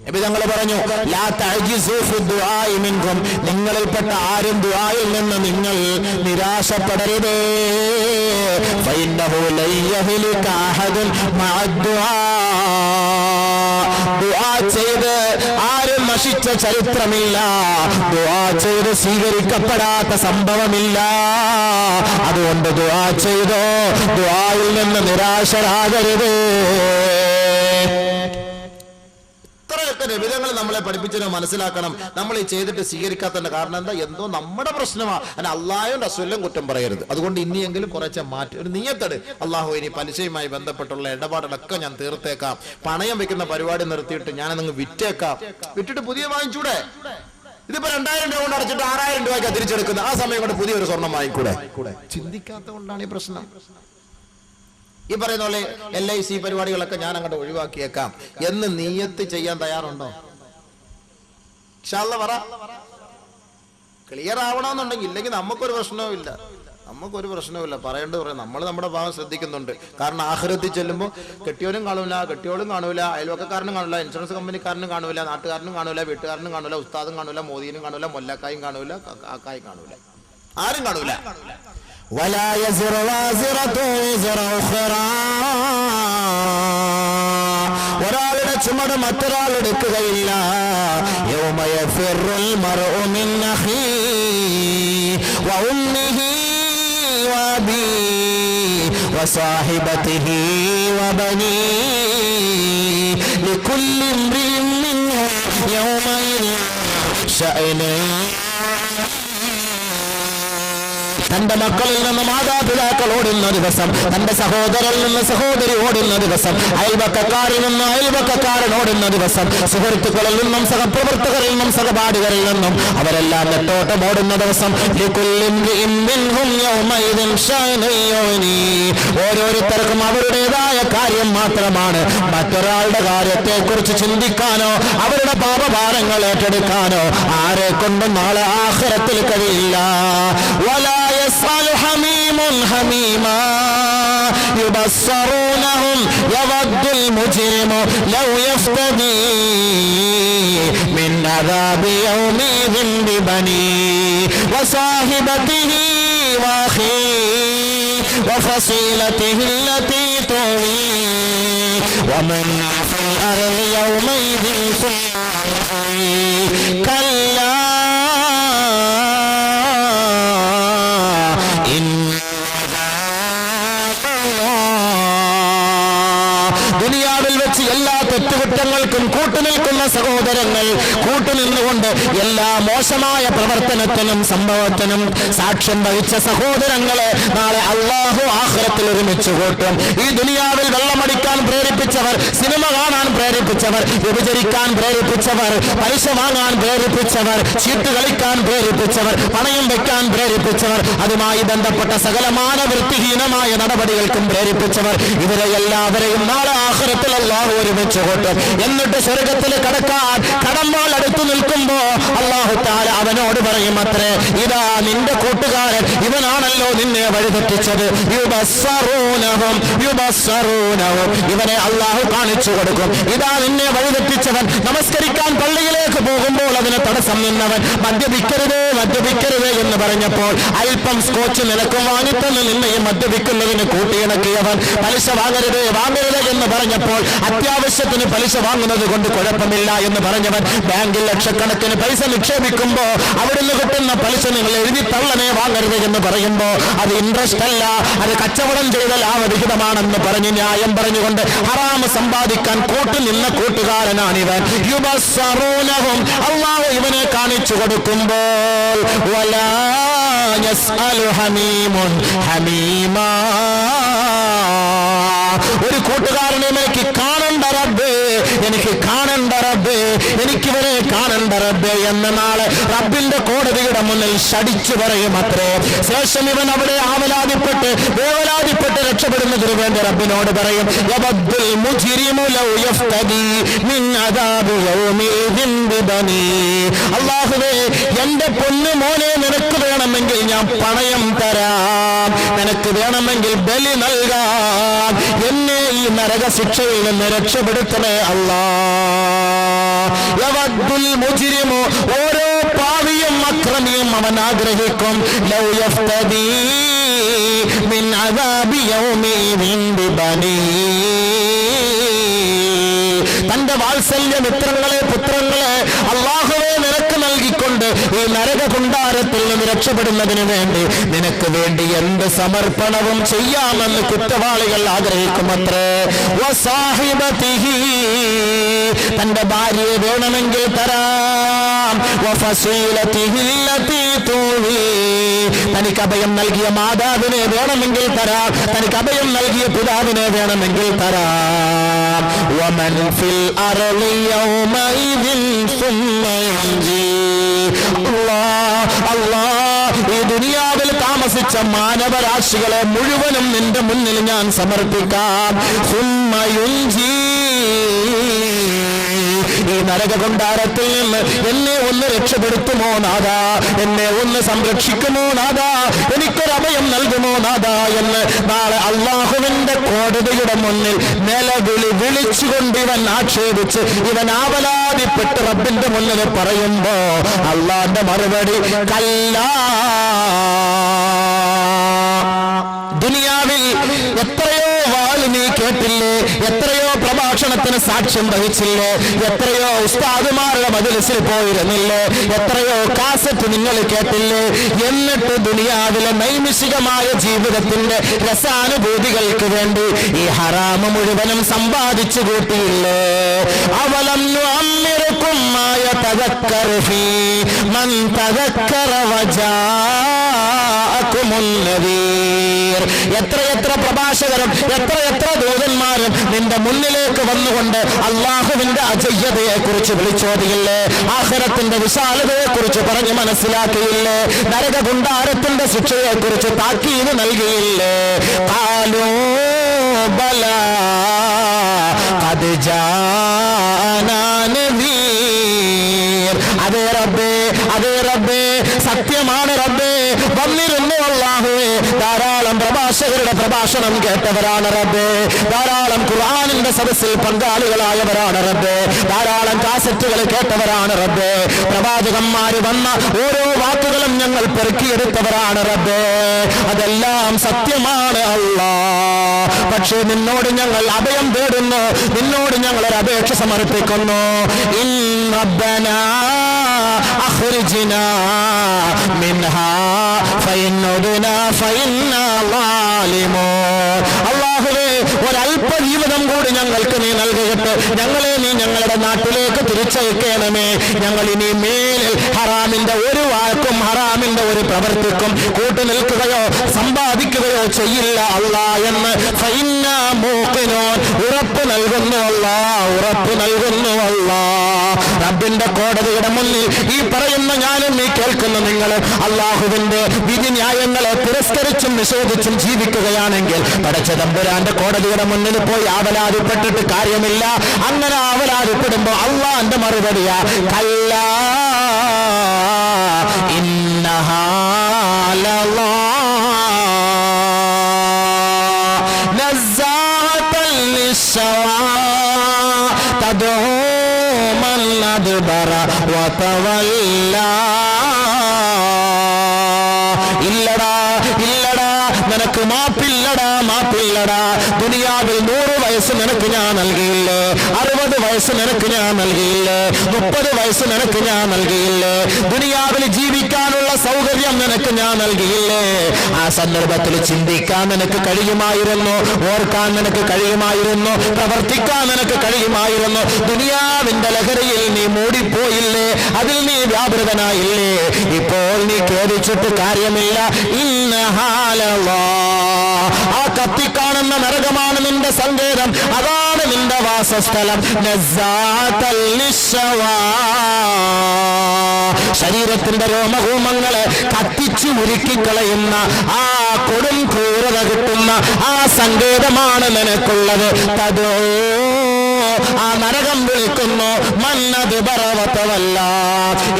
നബി തങ്ങൾ പറഞ്ഞു, ലാ തഅജിസു ഫി ദുആഇ മിൻകും, നിങ്ങളിൽപ്പെട്ട ആരും ദുആയിൽ നിന്ന് നിങ്ങൾ നിരാശപ്പെടരുത്. ഫഇന്നഹു ലയഹ്ലിക അഹദുൻ മഅ ദുആ. ദുആ ചെയ്ത് ആരും നശിച്ച ചരിത്രമില്ല, ദുആ ചെയ്ത് സ്വീകരിക്കപ്പെടാത്ത സംഭവമില്ല. അതുകൊണ്ട് ദുആ ചെയ്തോ, ദുആയിൽ നിന്ന് നിരാശരാകരുത്. ഇത്രയൊക്കെ നബിതങ്ങൾ നമ്മളെ പഠിപ്പിച്ചതിനെ മനസ്സിലാക്കണം. നമ്മൾ ഈ ചെയ്തിട്ട് സ്വീകരിക്കാത്തതിന്റെ കാരണം എന്താ? എന്തോ നമ്മുടെ പ്രശ്നമാണ്. അതിന് അള്ളാഹും റസൂലും കുറ്റം പറയരുത്. അതുകൊണ്ട് ഇനിയെങ്കിലും കുറച്ച് മാറ്റി ഒരു നിയത്തെട്, അള്ളാഹു ഇനി പലിശയുമായി ബന്ധപ്പെട്ടുള്ള ഇടപാടുകളൊക്കെ ഞാൻ തീർത്തേക്കാം, പണയം വെക്കുന്ന പരിപാടി നിർത്തിയിട്ട് ഞാനങ്ങ് വിറ്റേക്കാം, വിറ്റിട്ട് പുതിയ വാങ്ങിച്ചൂടെ? ഇതിപ്പോ 2000 രൂപ കൊണ്ട് അടച്ചിട്ട് 6000 രൂപയ്ക്ക് തിരിച്ചെടുക്കുന്നത്, ആ സമയം കൊണ്ട് പുതിയൊരു സ്വർണ്ണം വാങ്ങിക്കൂടെ? ചിന്തിക്കാത്ത കൊണ്ടാണ് ഈ പ്രശ്നം. ഈ പറയുന്ന പോലെ LIC പരിപാടികളൊക്കെ ഞാൻ അങ്ങോട്ട് ഒഴിവാക്കിയേക്കാം എന്ന് നിയത്ത് ചെയ്യാൻ തയ്യാറുണ്ടോ? ഇൻഷാ അല്ലാഹ് പറ. ക്ലിയർ ആവണമെന്നുണ്ടെങ്കിൽ, ഇല്ലെങ്കിൽ നമുക്കൊരു പ്രശ്നവുമില്ല, നമുക്കൊരു പ്രശ്നവുമില്ല. പറയേണ്ടത് പറയാം. നമ്മൾ നമ്മുടെ ഭാഗം ശ്രദ്ധിക്കുന്നുണ്ട്. കാരണം ആഖിറത്തിൽ ചെല്ലുമ്പോൾ കെട്ടിയോനും കാണൂല, കെട്ടിയോളും കാണൂല, അയൽവക്കക്കാരനും കാണൂല, ഇൻഷുറൻസ് കമ്പനിക്കാരനും കാണൂല, നാട്ടുകാരനും കാണൂല, വീട്ടുകാരനും കാണൂല, ഉസ്താദും കാണൂല, മോദീനും കാണൂല, മൊല്ലക്കായും കാണൂല, കാക്കായും കാണൂല, ആരും കാണൂല. ولا يزر وازرة وزر أخرى ഒരാളുടെ ചുമട് മറ്റൊരാൾ എടുക്കുകയില്ല. യൗമ യഫിറുൽ മർഉ മിൻ അഖീഹി വഉമ്മിഹി وأبيه وصاحبته وبنيه لكل امرئ منهم يومئذ شأن. തന്റെ മക്കളിൽ നിന്ന് മാതാപിതാക്കൾ ഓടുന്ന ദിവസം, തന്റെ സഹോദരനിൽ നിന്ന് സഹോദരി ഓടുന്ന ദിവസം, അയൽവക്കക്കാരിൽ നിന്ന് അയൽവക്കക്കാരൻ ഓടുന്ന ദിവസം, സുഹൃത്തുക്കളിൽ നിന്നും സഹപ്രവർത്തകരിൽ നിന്നും സഹപാഠികരിൽ നിന്നും അവരെല്ലാം നെട്ടോട്ടം ഓടുന്ന ദിവസം. ഓരോരുത്തർക്കും അവരുടേതായ കാര്യം മാത്രമാണ്. മറ്റൊരാളുടെ കാര്യത്തെ കുറിച്ച് ചിന്തിക്കാനോ അവരുടെ പാപഭാരങ്ങൾ ഏറ്റെടുക്കാനോ ആരെ കൊണ്ടും നാളെ ആഖിറത്തിൽ കഴിയില്ല. يسأل حميم حميما يبصرونهم يود المجرم لو يفتدي من عذاب يومئذ ببنيه وصاحبته وأخيه وفصيلته التي تؤويه ومن في الأرض يومئذ كلا ദുനിയാവിൽ വെച്ച് എല്ലാ തെറ്റുകുറ്റങ്ങൾക്കും കൂട്ടുനിൽക്കുന്ന സഹോദരങ്ങൾ, കൂട്ടുനിന്നുകൊണ്ട് എല്ലാ മോശമായ പ്രവർത്തനത്തിനും സംഭവത്തിനും സാക്ഷ്യം വഹിച്ച സഹോദരങ്ങളെ നാളെ അല്ലാഹു ആഖിറത്തിൽ ഒരുമിച്ച് കൂട്ടും. ഈ ദുനിയാവിൽ വെള്ളമടിക്കാൻ പ്രേരിപ്പിച്ചവർ, സിനിമ കാണാൻ പ്രേരിപ്പിച്ചവർ, വ്യഭിചരിക്കാൻ പ്രേരിപ്പിച്ചവർ, പലിശ വാങ്ങാൻ പ്രേരിപ്പിച്ചവർ, ചീട്ട് കളിക്കാൻ പ്രേരിപ്പിച്ചവർ, പണയം വെക്കാൻ പ്രേരിപ്പിച്ചവർ, അതുമായി ബന്ധപ്പെട്ട സകലമാന വൃത്തിഹീനമായ നടപടികൾക്കും പ്രേരിപ്പിച്ചവർ, ഇവരെ എല്ലാവരെയും നാളെ ആഖിറത്തിൽ അല്ലാഹു ഒരുമിച്ച് കൂട്ടും. എന്നിട്ട് സ്വർഗത്തിൽ കടക്കാൻ കടമ്പോൾ അടുത്തു നിൽക്കുമ്പോ അല്ലാഹു തആല അവനോട് പറയും അത്രേ, ഇതാ നിന്റെ കൂട്ടുകാരൻ, ഇവനാണല്ലോ നിന്നെ വഴിതെറ്റിച്ചത്. യുബസ്സറൂനഹും ഇവനെ അല്ലാഹു കാണിച്ചു കൊടുക്കും. ഇതാ നിന്നെ വഴിതെറ്റിച്ചവൻ. നമസ്കരിക്കാൻ പള്ളിയിലേക്ക് പോകുമ്പോൾ അതിന് തടസ്സം നിന്നവൻ. മദ്യപിക്കരുത് എന്ന് പറഞ്ഞപ്പോൾ അല്പം സ്കോച്ച് നിലക്കും വാങ്ങിത്തന്ന് നിന്നെയും മദ്യപിക്കുന്നതിന് കൂട്ടിയിണക്കിയവൻ. പലിശ വാങ്ങരുത് എന്ന് പറഞ്ഞപ്പോൾ അത്യാവശ്യത്തിന് പലിശ വാങ്ങുന്നത് കൊണ്ട് കുഴപ്പമില്ല എന്ന് പറഞ്ഞവൻ. ബാങ്കിൽ ലക്ഷക്കണക്കിന് പൈസ നിക്ഷേപിക്കുമ്പോ അവിടുന്ന് കിട്ടുന്ന പലിശ നിങ്ങൾ എഴുതി തള്ളനെ വാങ്ങരുത് എന്ന് പറയുമ്പോ അത് ഇൻട്രസ്റ്റ് അല്ല, അത് കച്ചവടം ചെയ്ത ലാഭവിഹിതമാണെന്ന് പറഞ്ഞ് ന്യായം പറഞ്ഞുകൊണ്ട് ഹറാമ് സമ്പാദിക്കാൻ കൂട്ടുനിന്ന കൂട്ടുകാരനാണിവൻ. യുബസ്സറൂനഹും അല്ലാഹു ഇവനെ കാണിച്ചു കൊടുക്കുമ്പോൾ വലാ യസ്അലു ഹമീമുൻ ഹമീമാ, ഒരു കൂട്ടുകാരനെ എനിക്ക് കാണണ്ട റബ്ബേ, എനിക്ക് കാണണ്ട റബ്ബേ, എനിക്കിവരെ കാണണ്ട റബ്ബേ എന്ന നാളെ റബ്ബിന്റെ കോടതിയുടെ മുന്നിൽ ശടിച്ചു പറയും അത്രേ. ശേഷം ഇവൻ അവിടെ ആവലാതിപ്പെട്ട് വേവലാതിപ്പെട്ട് രക്ഷപ്പെടുന്നതിന് വേണ്ടി റബ്ബിനോട് പറയും, യബദ്ദുൽ മുജ്രിമു ലൗ യഫ്തദി മിൻ അദാബി യൗമിദിൻ ബിബനി. അല്ലാഹുവേ, എന്റെ പൊന്നു മോനെ, നിനക്ക് വേണമെങ്കിൽ ഞാൻ പണയം തരാം, നിനക്ക് വേണമെങ്കിൽ ബലി നൽകാം, എന്നെ ഈ നരക ശിക്ഷയിൽ നിന്ന് രക്ഷപ്പെടുത്തണേ അല്ലാഹ്. യവദ്ദുൽ മുജ്രിമു, ഓരോ പാവിയും അക്രമിയും അവൻ ആഗ്രഹിക്കും, ലൗ യഫ്തദി മിൻ അദാബി യൗമിദിൻ ബിബനി, തന്റെ വാത്സല്യ മിത്രങ്ങളെ പുത്രങ്ങളെ അല്ലാഹുവേ നിനക്ക് നൽകിക്കൊണ്ട് ഈ നരക കുണ്ടാരത്തിൽ നിന്ന് രക്ഷപ്പെടുന്നതിന് വേണ്ടി നിനക്ക് വേണ്ടി എന്ത് സമർപ്പണവും ചെയ്യാമെന്ന് കുറ്റവാളികൾ ആഗ്രഹിക്കുമത്രേ. വസാഹിബതിഹി, തന്റെ ഭാര്യയെ വേണമെങ്കിൽ തരാം. വഫസീലതിഹി അല്ലതി തൂവി, തനിക്ക് അഭയം നൽകിയ മാതാവിനെ വേണമെങ്കിൽ തരാം, തനിക്ക് അഭയം നൽകിയ പിതാവിനെ വേണമെങ്കിൽ തരാം. വമൻ ഫിൽ അർളി യൗമഇദിൻ സുമ്മ യൻജി. അല്ലാഹ്, ഈ ദുനിയാവിൽ താമസിച്ച മാനവരാശികളെ മുഴുവനും നിന്റെ മുന്നിൽ ഞാൻ സമർപ്പിക്കാം. സുമ്മ യുൻജി, ഈ നരക കൊണ്ടാരത്തിൽ നിന്ന് എന്നെ ഒന്ന് രക്ഷപ്പെടുത്തുമോ നാഥാ, എന്നെ ഒന്ന് സംരക്ഷിക്കുമോ നാഥാ, എനിക്കൊരഭയം നൽകുമോ നാഥാ എന്ന് നാളെ അല്ലാഹുവിന്റെ കോടതിയുടെ മുന്നിൽ നിലവിളി വിളിച്ചുകൊണ്ട് ഇവൻ ആക്ഷേപിച്ച് ഇവൻ ആവലാതിപ്പെട്ട് റബ്ബിന്റെ മുന്നിൽ പറയുമ്പോ അല്ലാഹുവിന്റെ മറുപടി കല്ലാ. ദുനിയാവിൽ എത്രയോ വാൾ നീക്കി കേട്ടില്ലേ? എത്രയോ പ്രഭാഷണത്തിന് സാക്ഷ്യം വഹിച്ചില്ലേ? എത്രയോ ഉസ്താദുമാരുടെ മജ്‌ലിസിൽ പോയിരുന്നില്ലേ? എത്രയോ കാസറ്റ് നിങ്ങൾ കേട്ടില്ലേ? എന്നിട്ട് ദുനിയാവിലെ നൈമിഷികമായ ജീവിതത്തിന്റെ രസാനുഭൂതികൾക്ക് വേണ്ടി ഈ ഹറാമ് മുഴുവനും സമ്പാദിച്ചു കൂട്ടിയില്ലേ? അവലം നുഅമ്മിറുകും മാ യതദക്കറു ഫീ മൻ തദക്കറ വജാഅകുമുൻ നദീർ. എത്രയെത്ര പ്രഭാഷകരും എത്രയെത്ര ദൂതന്മാരും നിന്റെ മുന്നിലേക്ക് വന്നുകൊണ്ട് അള്ളാഹുവിന്റെ അജയ്യതയെ കുറിച്ച് വിളിച്ചോതിയില്ലേ? ആഖിറത്തിന്റെ വിശാലതയെ കുറിച്ച് പറഞ്ഞ് മനസ്സിലാക്കിയില്ലേ? നരക ഗുണ്ടാരത്തിന്റെ ശിക്ഷയെ കുറിച്ച് താക്കീത് നൽകിയില്ലേ? ഖാലൂ ബലാ ഖദ് ജാനാ നദീർ. അതേ റബ്ബേ, അതേ റബ്ബേ, സത്യമാണ് റബ്ബേ, വന്നിരുന്നു അല്ലാഹുവേ. ധാരാളം പ്രഭാഷകരുടെ പ്രഭാഷണം കേട്ടവരാണ് റബ്ബേ. ധാരാളം ഖുർആനിന്റെ സദസ്സിൽ പങ്കാളികളായവരാണ് റബ്ബേ. ധാരാളം കാസറ്റുകൾ കേട്ടവരാണ് റബ്ബേ. പ്രവാചകന്മാര് വന്ന ഓരോ വാക്കുകളും ഞങ്ങൾ പെറുക്കിയെടുത്തവരാണ് റബ്ബേ. അതെല്ലാം സത്യമാണ് അല്ലാ. പക്ഷേ നിന്നോട് ഞങ്ങൾ അഭയം തേടുന്നു, നിന്നോട് ഞങ്ങൾ ഒരു അപേക്ഷ സമർപ്പിക്കുന്നു. റബ്ബനാ അഖ്രിജ്നാ മിൻഹാ ഫഇൻ ഉദ്നാ ഫഇന്നാ ളാലിമൂൻ. അല്ലാഹുവേ, ഒരല്പ ജീവിതം കൂടി ഞങ്ങൾക്ക് നീ നൽകിയിട്ട് ഞങ്ങളെ നീ ഞങ്ങളുടെ നാട്ടിലേക്ക് തിരിച്ചയക്കണമേ. ഞങ്ങൾ ഇനി മേലിൽ ഹറാമിന്റെ ഒരു വാക്കും ഹറാമിന്റെ ഒരു പ്രവൃത്തിക്കും കൂട്ടുനിൽക്കുകയോ സമ്പാദിക്കുകയോ ചെയ്യില്ല അല്ലാ എന്ന് ഫഇന്നാ മൂഖിനൂൻ ഉറപ്പ് നൽകുന്നു അല്ലാ, ഉറപ്പ് നൽകുന്നു അല്ലാ. റബ്ബിന്റെ കോടതിയുടെ മുന്നിൽ ഈ പറയുന്ന ഞാനും നീ കേൾക്കുന്ന നിങ്ങൾ അള്ളാഹുവിന്റെ വിധി ന്യായങ്ങളെ തിരസ്കരിച്ചും നിഷേധിച്ചും ജീവിക്കുകയാണെങ്കിൽ പടച്ച തമ്പുരാന്റെ കോടതിയുടെ മുന്നിൽ പോയി ആവലാതിപ്പെട്ടിട്ട് കാര്യമില്ല. അങ്ങനെ ആവലാതിപ്പെടുമ്പോ അള്ളാന്റെ മറുപടിയാ കല്ലാ ഇന്നഹാ ലളാ നസ്സാഅതൻ ലിശ്ശവാ തദ്ഉ മൻ അദ്ബറ വതവല്ലാ. ഇല്ലടാ, ഇല്ലടാ, നിനക്ക് മാപ്പില്ലടാ, മാപ്പില്ലടാ. ദുനിയാവിൽ 100 വയസ്സ് നിനക്ക് ഞാൻ നൽകിയില്ലേ? 60 വയസ്സ് നിനക്ക് ഞാൻ നൽകിയില്ലേ? 30 വയസ്സ് നിനക്ക് ഞാൻ നൽകിയില്ലേ? ദുനിയാവിൽ ജീവിക്കാനുള്ള സൗകര്യം നിനക്ക് ഞാൻ നൽകിയില്ലേ? ആ സന്ദർഭത്തിൽ ചിന്തിക്കാൻ നിനക്ക് കഴിയുമായിരുന്നു, ഓർക്കാൻ നിനക്ക് കഴിയുമായിരുന്നു, പ്രവർത്തിക്കാൻ നിനക്ക് കഴിയുമായിരുന്നു. ദുനിയാവിന്റെ ലഹരിയിൽ നീ മൂടിപ്പോയില്ലേ? അതിൽ നീ വ്യാപൃതനായില്ലേ? ഇപ്പോൾ നീ ഖേദിച്ചിട്ട് കാര്യമില്ല. ആ കത്തിക്കാണുന്ന നരകമാണ് നിന്റെ സങ്കേതം, അതാണ് നിന്റെ വാസസ്ഥലം. നസ്സാഅതൻ ലിശ്ശവാ. ശരീരത്തിന്റെ രോമകൂമങ്ങളെ കത്തിച്ചു ഉരുക്കിക്കളയുന്ന ആ കൊടും ക്രൂരത കിട്ടുന്ന ആ സങ്കേതമാണ് നിനക്കുള്ളത്. തദോ, ആ നരകം വിളിക്കുന്നു മന്നത് പർവ്വതമല്ല.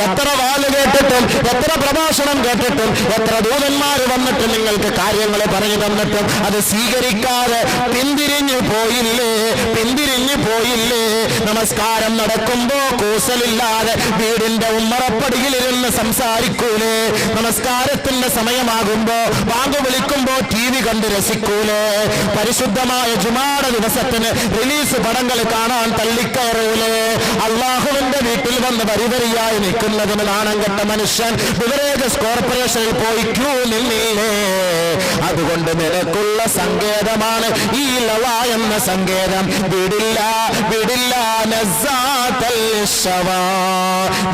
എത്ര വാല് കേട്ടിട്ടും എത്ര പ്രഭാഷണം കേട്ടിട്ടും എത്ര ദൂതന്മാര് വന്നിട്ട് നിങ്ങൾക്ക് കാര്യങ്ങൾ പറഞ്ഞു തന്നിട്ടും അത് സ്വീകരിക്കാതെ പിന്തിരിഞ്ഞു പോയില്ലേ? പിന്തിരിഞ്ഞു പോയില്ലേ? നമസ്കാരം നടക്കുമ്പോ കൂസലില്ലാതെ വീടിന്റെ ഉമ്മറപ്പടിയിലിരുന്ന് സംസാരിക്കൂലേ? നമസ്കാരത്തിന്റെ സമയമാകുമ്പോ ബാങ്ക് വിളിക്കുമ്പോ TV കണ്ട് രസിക്കൂലേ? പരിശുദ്ധമായ ജുമാഅ ദിവസത്തിന് റിലീസ് പടങ്ങൾ കാണാൻ തള്ളിക്കയറൂലേ? അള്ളാഹുവിന്റെ വീട്ടിൽ വന്ന് വരിവരിയായി നിൽക്കുന്നതിന് നാണം കെട്ട മനുഷ്യൻ ബിവറേജസ് കോർപ്പറേഷനിൽ പോയി ക്യൂ നിന്നില്ലേ? അതുകൊണ്ട് നിനക്കുള്ള സങ്കേതമാണ് ഈ ലളാ എന്ന സങ്കേതം. വിടില്ല, വിടില്ല. നസ്സാഅതൻ ലിശ്ശവാ.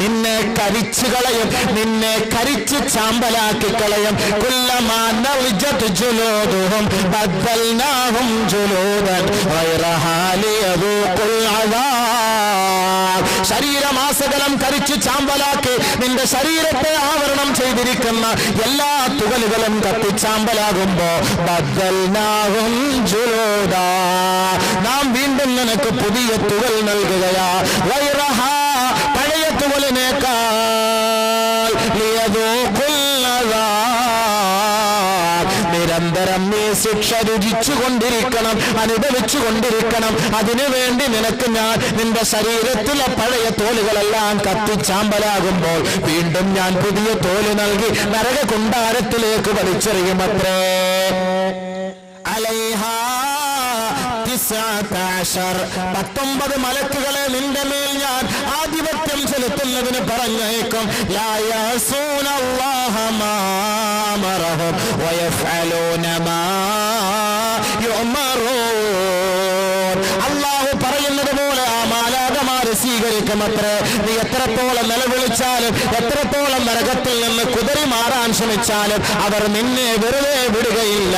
നിന്നെ കരിച്ചു കളയും, നിന്നെ കരിച്ച് ചാമ്പലാക്കി കളയും. കുല്ലമാ നളിജത് ജുലൂദുഹും ബദ്ദൽനാഹും ജുലൂദൻ ഗൈറഹാ ലിയദൂഖുൽ അദാബ്. ശരീരമാസകലം കരിച്ചു ചാമ്പലാക്കി നിന്റെ ശരീരത്തെ ആവരണം ചെയ്തിരിക്കുന്ന എല്ലാ തുകലുകളും കത്തിച്ചാമ്പലാകുമ്പോ ബദ്ദൽനാഹും ജുലൂദാ. നാം വീണ്ടും നിനക്ക് പുതിയ തുകൽ നൽകുകയാ. ഗൈറഹാ, പഴയ തുകലിനേക്കാൾ ലിയദൂഖുൽ അദാബ്. നിരന്തരം നീ ശിക്ഷ രുചിച്ചുകൊണ്ടിരിക്കണം, അനുഭവിച്ചുകൊണ്ടിരിക്കണം. അതിനുവേണ്ടി നിനക്ക് ഞാൻ നിന്റെ ശരീരത്തിലെ പഴയ തോലുകളെല്ലാം കത്തിച്ചാമ്പലാകുമ്പോൾ വീണ്ടും ഞാൻ പുതിയ തോല് നൽകി നരക കുണ്ടാരത്തിലേക്ക് വലിച്ചെറിയുമത്രേ. അലൈഹാ 19 മലക്കുകളെ നിന്റെ മേൽ ഞാൻ ആധിപത്യം ചെലുത്തുന്നതിന് പറഞ്ഞേക്കും. ലാ യഅസൂനല്ലാഹ മാ അമറഹും വയഫ്അലൂന മാ യുഅമറൂൻ. അല്ലാഹു പറയുന്നത് പോലെ ആ മാലാഖമാരെ സ്വീകരിക്കുമത്രേ. നീ എത്രത്തോളം നിലവിളിച്ചാലും എത്രത്തോളം നരകത്തിൽ നിന്ന് കുതറി മാറാൻ ശ്രമിച്ചാലും അവർ നിന്നെ വെറുതെ വിടുകയില്ല.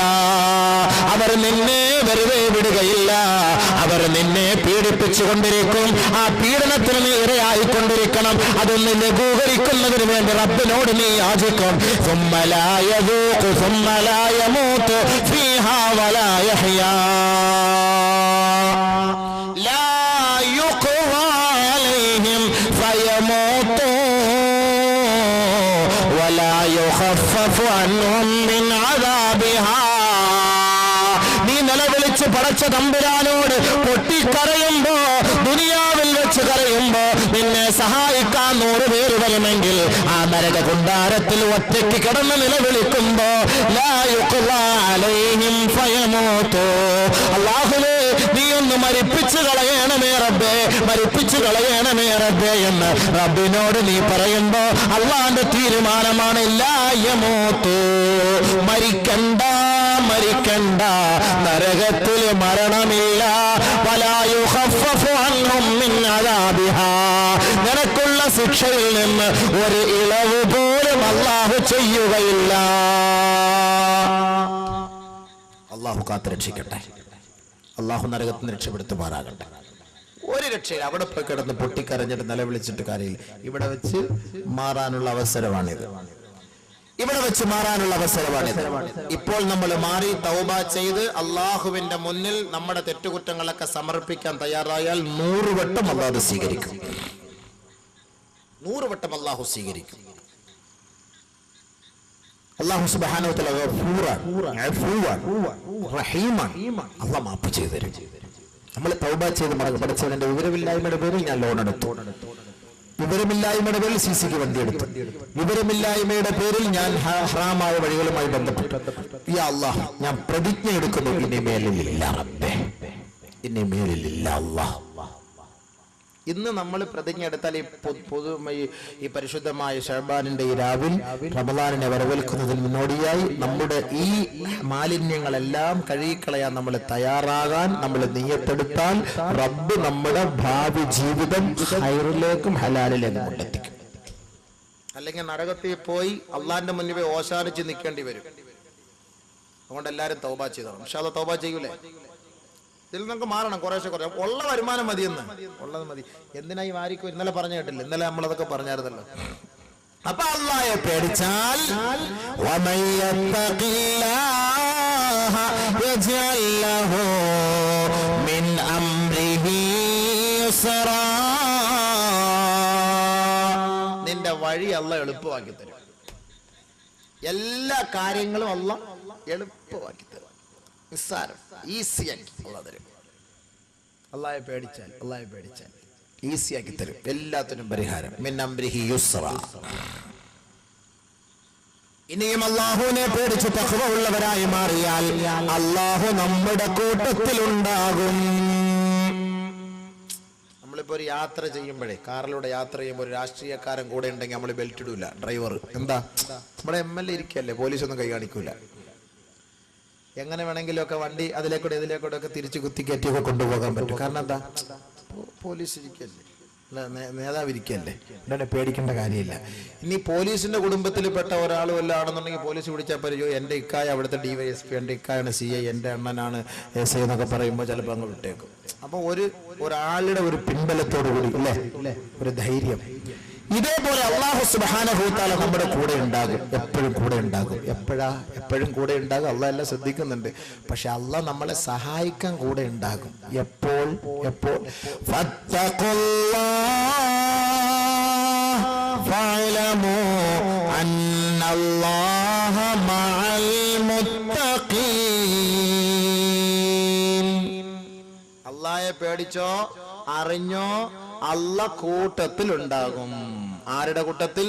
അവർ നിന്നെ വെറുതെ വിടുകയില്ല. അവർ നിന്നെ പീഡിപ്പിച്ചുകൊണ്ടിരിക്കും. ആ പീഡനത്തിന് നീ ഇരയായിക്കൊണ്ടിരിക്കണം. അതൊന്ന് ലഘൂകരിക്കുന്നതിന് വേണ്ടി റബ്ബിനോട് നീ യാചിക്കും. ثم لا يذوق ثم لا يموت فيها ولا يحيا لا يقضى عليهم فيموتوا ولا يخفف عنهم من عذابها. നീ നിലവിളിച്ച് പടച്ച തമ്പുരാനോട് പൊട്ടിക്കരയുമ്പോ, ദുനിയാവിൽ വെച്ച് കരയുമ്പോ നിന്നെ സഹായിക്കാൻ 100 പേര് വരുമെങ്കിൽ ആ നരക കുണ്ടാരത്തിൽ ഒറ്റയ്ക്ക് കിടന്ന് നിലവിളിക്കുമ്പോ ലാ യുഖ്ളാ അലൈഹിം ഫയമൂതു. അല്ലാഹുവേ, നീ ഒന്ന് മരിപ്പിച്ചു കളയണമേ റബ്ബേ, മരിപ്പിച്ചു കളയണമേ റബ്ബേ എന്ന് റബ്ബിനോട് നീ പറയുമ്പോ അല്ലാഹുവിന്റെ തീരുമാനമാണ് ലാ യമൂതു. മരിക്കണ്ട, മരിക്കണ്ട, നരകത്തിൽ മരണമില്ല. വലാ യുഖഫഫു അൻഹും മിൻ അദാബിഹാ. നിനക്കുള്ള ശിക്ഷയിൽ നിന്ന് ഒരു ഇളവ് പോലും അല്ലാഹു ചെയ്യുകയില്ല. അല്ലാഹു കാത്തുരക്ഷിക്കട്ടെ. അല്ലാഹു നരകത്തിൽ നിന്ന് രക്ഷപ്പെടുത്തുമാറാകട്ടെ. ഒരു രക്ഷയിൽ അവിടെ പോയി കിടന്ന് പൊട്ടിക്കരഞ്ഞിട്ട് നിലവിളിച്ചിട്ട് കാര്യമില്ല. ഇവിടെ വെച്ച് മാറാനുള്ള അവസരമാണിത്. ഇവിടെ വെച്ച് മാറാനുള്ള അവസരമാണിത്. ഇപ്പോൾ നമ്മൾ മാറി തൗബ ചെയ്ത് അള്ളാഹുവിന്റെ മുന്നിൽ നമ്മുടെ തെറ്റുകുറ്റങ്ങളൊക്കെ സമർപ്പിക്കാൻ തയ്യാറായാൽ 100 വട്ടം അള്ളാഹു സ്വീകരിക്കും. 100 വട്ടം അള്ളാഹു സ്വീകരിക്കും. അള്ളാഹു സുബ്ഹാനഹു വ തആല അള്ളാഹു മാപ്പ് ചെയ്തു തരും. നമ്മൾ തൗബ ചെയ്ത് പഠിച്ചവന്റെ വിവരമില്ലായ്മയുടെ പേരിൽ ഞാൻ ലോൺ എടുത്തു, വിവരമില്ലായ്മയുടെ പേരിൽ സിസിക്ക് വണ്ടി എടുത്തു, വിവരമില്ലായ്മയുടെ പേരിൽ ഞാൻ ഹറാമായ വഴികളുമായി ബന്ധപ്പെട്ടു. യാ അല്ലാഹ്, ഞാൻ പ്രതിജ്ഞ എടുക്കുന്നു, ഇനി മേലില്ല റബ്ബേ, ഇനി മേലില്ല അല്ലാഹ്. ഇന്ന് നമ്മൾ പ്രതിജ്ഞ എടുത്താൽ ഈ പരിശുദ്ധമായ ശഅബാനിന്റെ ഈ രാവിൽ റമളാനിനെ വരവേൽക്കുന്നതിന് മുന്നോടിയായി നമ്മുടെ ഈ മാലിന്യങ്ങളെല്ലാം കഴുകിക്കളയാൻ നമ്മൾ തയ്യാറാകാൻ നമ്മൾ നിയ്യത്തെടുത്താൽ റബ്ബ് നമ്മുടെ ഭാവി ജീവിതം ഹൈറിലേക്കും ഹലാലിലേക്കും കൊണ്ടെത്തിക്കും. അല്ലെങ്കിൽ നരകത്തിൽ പോയി അള്ളാന്റെ മുന്നിൽ പോയി ഓശാനിച്ച് നിൽക്കേണ്ടി വരും. അതുകൊണ്ട് എല്ലാവരും തൗബ ചെയ്തോ. ഇൻഷാ അല്ലാഹ് തൗബ ചെയ്യൂലേ? ഇതിൽ നമുക്ക് മാറണം. കുറേശ്ശെ ഉള്ള വരുമാനം മതിയെന്ന്, ഉള്ളത് മതി. എന്തിനായി വാരിക്കും? ഇന്നലെ പറഞ്ഞു കേട്ടില്ല, ഇന്നലെ നമ്മളതൊക്കെ പറഞ്ഞായിരുന്നല്ലോ. അപ്പൊ അല്ലാഹയെ പേടിച്ചാൽ നിന്റെ വഴി അല്ലാഹ് എളുപ്പമാക്കി തരും. എല്ലാ കാര്യങ്ങളും അല്ലാഹ് എളുപ്പമാക്കി തരും. നിസ്സാരം, ഈസിയാക്കി അല്ലാഹ് തരും. അല്ലാഹയെ പേടിച്ചാൽ, അല്ലാഹയെ പേടിച്ചാൽ ഈസിയാക്കി തരും. എല്ലാത്തിനും പരിഹാരം. മിൻ അംരിഹി യുസ്റ. ഇനിയും അല്ലാഹുവിനെ പേടിച്ച് തഖ്വ ഉള്ളവരായി മാറിയാൽ അല്ലാഹു നമ്മുടെ കൂട്ടത്തിലുണ്ടാകും. നമ്മളിപ്പോ ഒരു യാത്ര ചെയ്യുമ്പോഴേ, കാറിലൂടെ യാത്ര ചെയ്യുമ്പോൾ ഒരു രാഷ്ട്രീയക്കാരൻ കൂടെ ഉണ്ടെങ്കിൽ നമ്മൾ ബെൽറ്റ് ഇടൂല. ഡ്രൈവർ എന്താ, നമ്മുടെ MLA ഇരിക്കല്ലേ, പോലീസൊന്നും കൈ കാണിക്കൂല. എങ്ങനെ വേണമെങ്കിലും ഒക്കെ വണ്ടി അതിലേക്കൂടെ ഇതിലേക്കൂടെ ഒക്കെ തിരിച്ചു കുത്തി കയറ്റിയൊക്കെ കൊണ്ടുപോകാൻ പറ്റും. കാരണം എന്താ, പോലീസ് ഇരിക്കല്ലേ, നേതാവ് ഇരിക്കല്ലേ, എന്താണ് പേടിക്കേണ്ട കാര്യമില്ല. ഇനി പോലീസിന്റെ കുടുംബത്തിൽ പെട്ട ഒരാൾ വല്ല ആണെന്നുണ്ടെങ്കിൽ പോലീസ് പിടിച്ചാൽ പറയോ എൻ്റെ ഇക്കായ അവിടുത്തെ DYSP, എൻ്റെ ഇക്കായാണ് CI, എൻ്റെ അണ്ണനാണ് SI എന്നൊക്കെ പറയുമ്പോൾ ചിലപ്പോൾ അങ്ങ് വിട്ടേക്കും. അപ്പൊ ഒരാളുടെ ഒരു പിൻബലത്തോടു കൂടി അല്ലേ, ഒരു ധൈര്യം. ഇതേപോലെ അല്ലാഹു സുബ്ഹാനഹു വ തആല നമ്മുടെ കൂടെ ഉണ്ടാകും, എപ്പോഴും കൂടെ ഉണ്ടാകും. എപ്പോഴും കൂടെ ഉണ്ടാകും. അല്ലാഹ് എല്ലാം ശ്രദ്ധിക്കുന്നുണ്ട്. പക്ഷെ അല്ലാഹ് നമ്മളെ സഹായിക്കാൻ കൂടെ ഉണ്ടാകും. എപ്പോൾ ഫത്തഖുല്ലാഹ ഫഅലമു അന്നല്ലാഹ മഅൽ മുത്തഖീൻ. അല്ലാഹയെ പേടിച്ചോ, അറിഞ്ഞോ, അല്ലാഹ് കൂട്ടത്തിൽ ഉണ്ടാകും. ആരുടെ കൂട്ടത്തിൽ?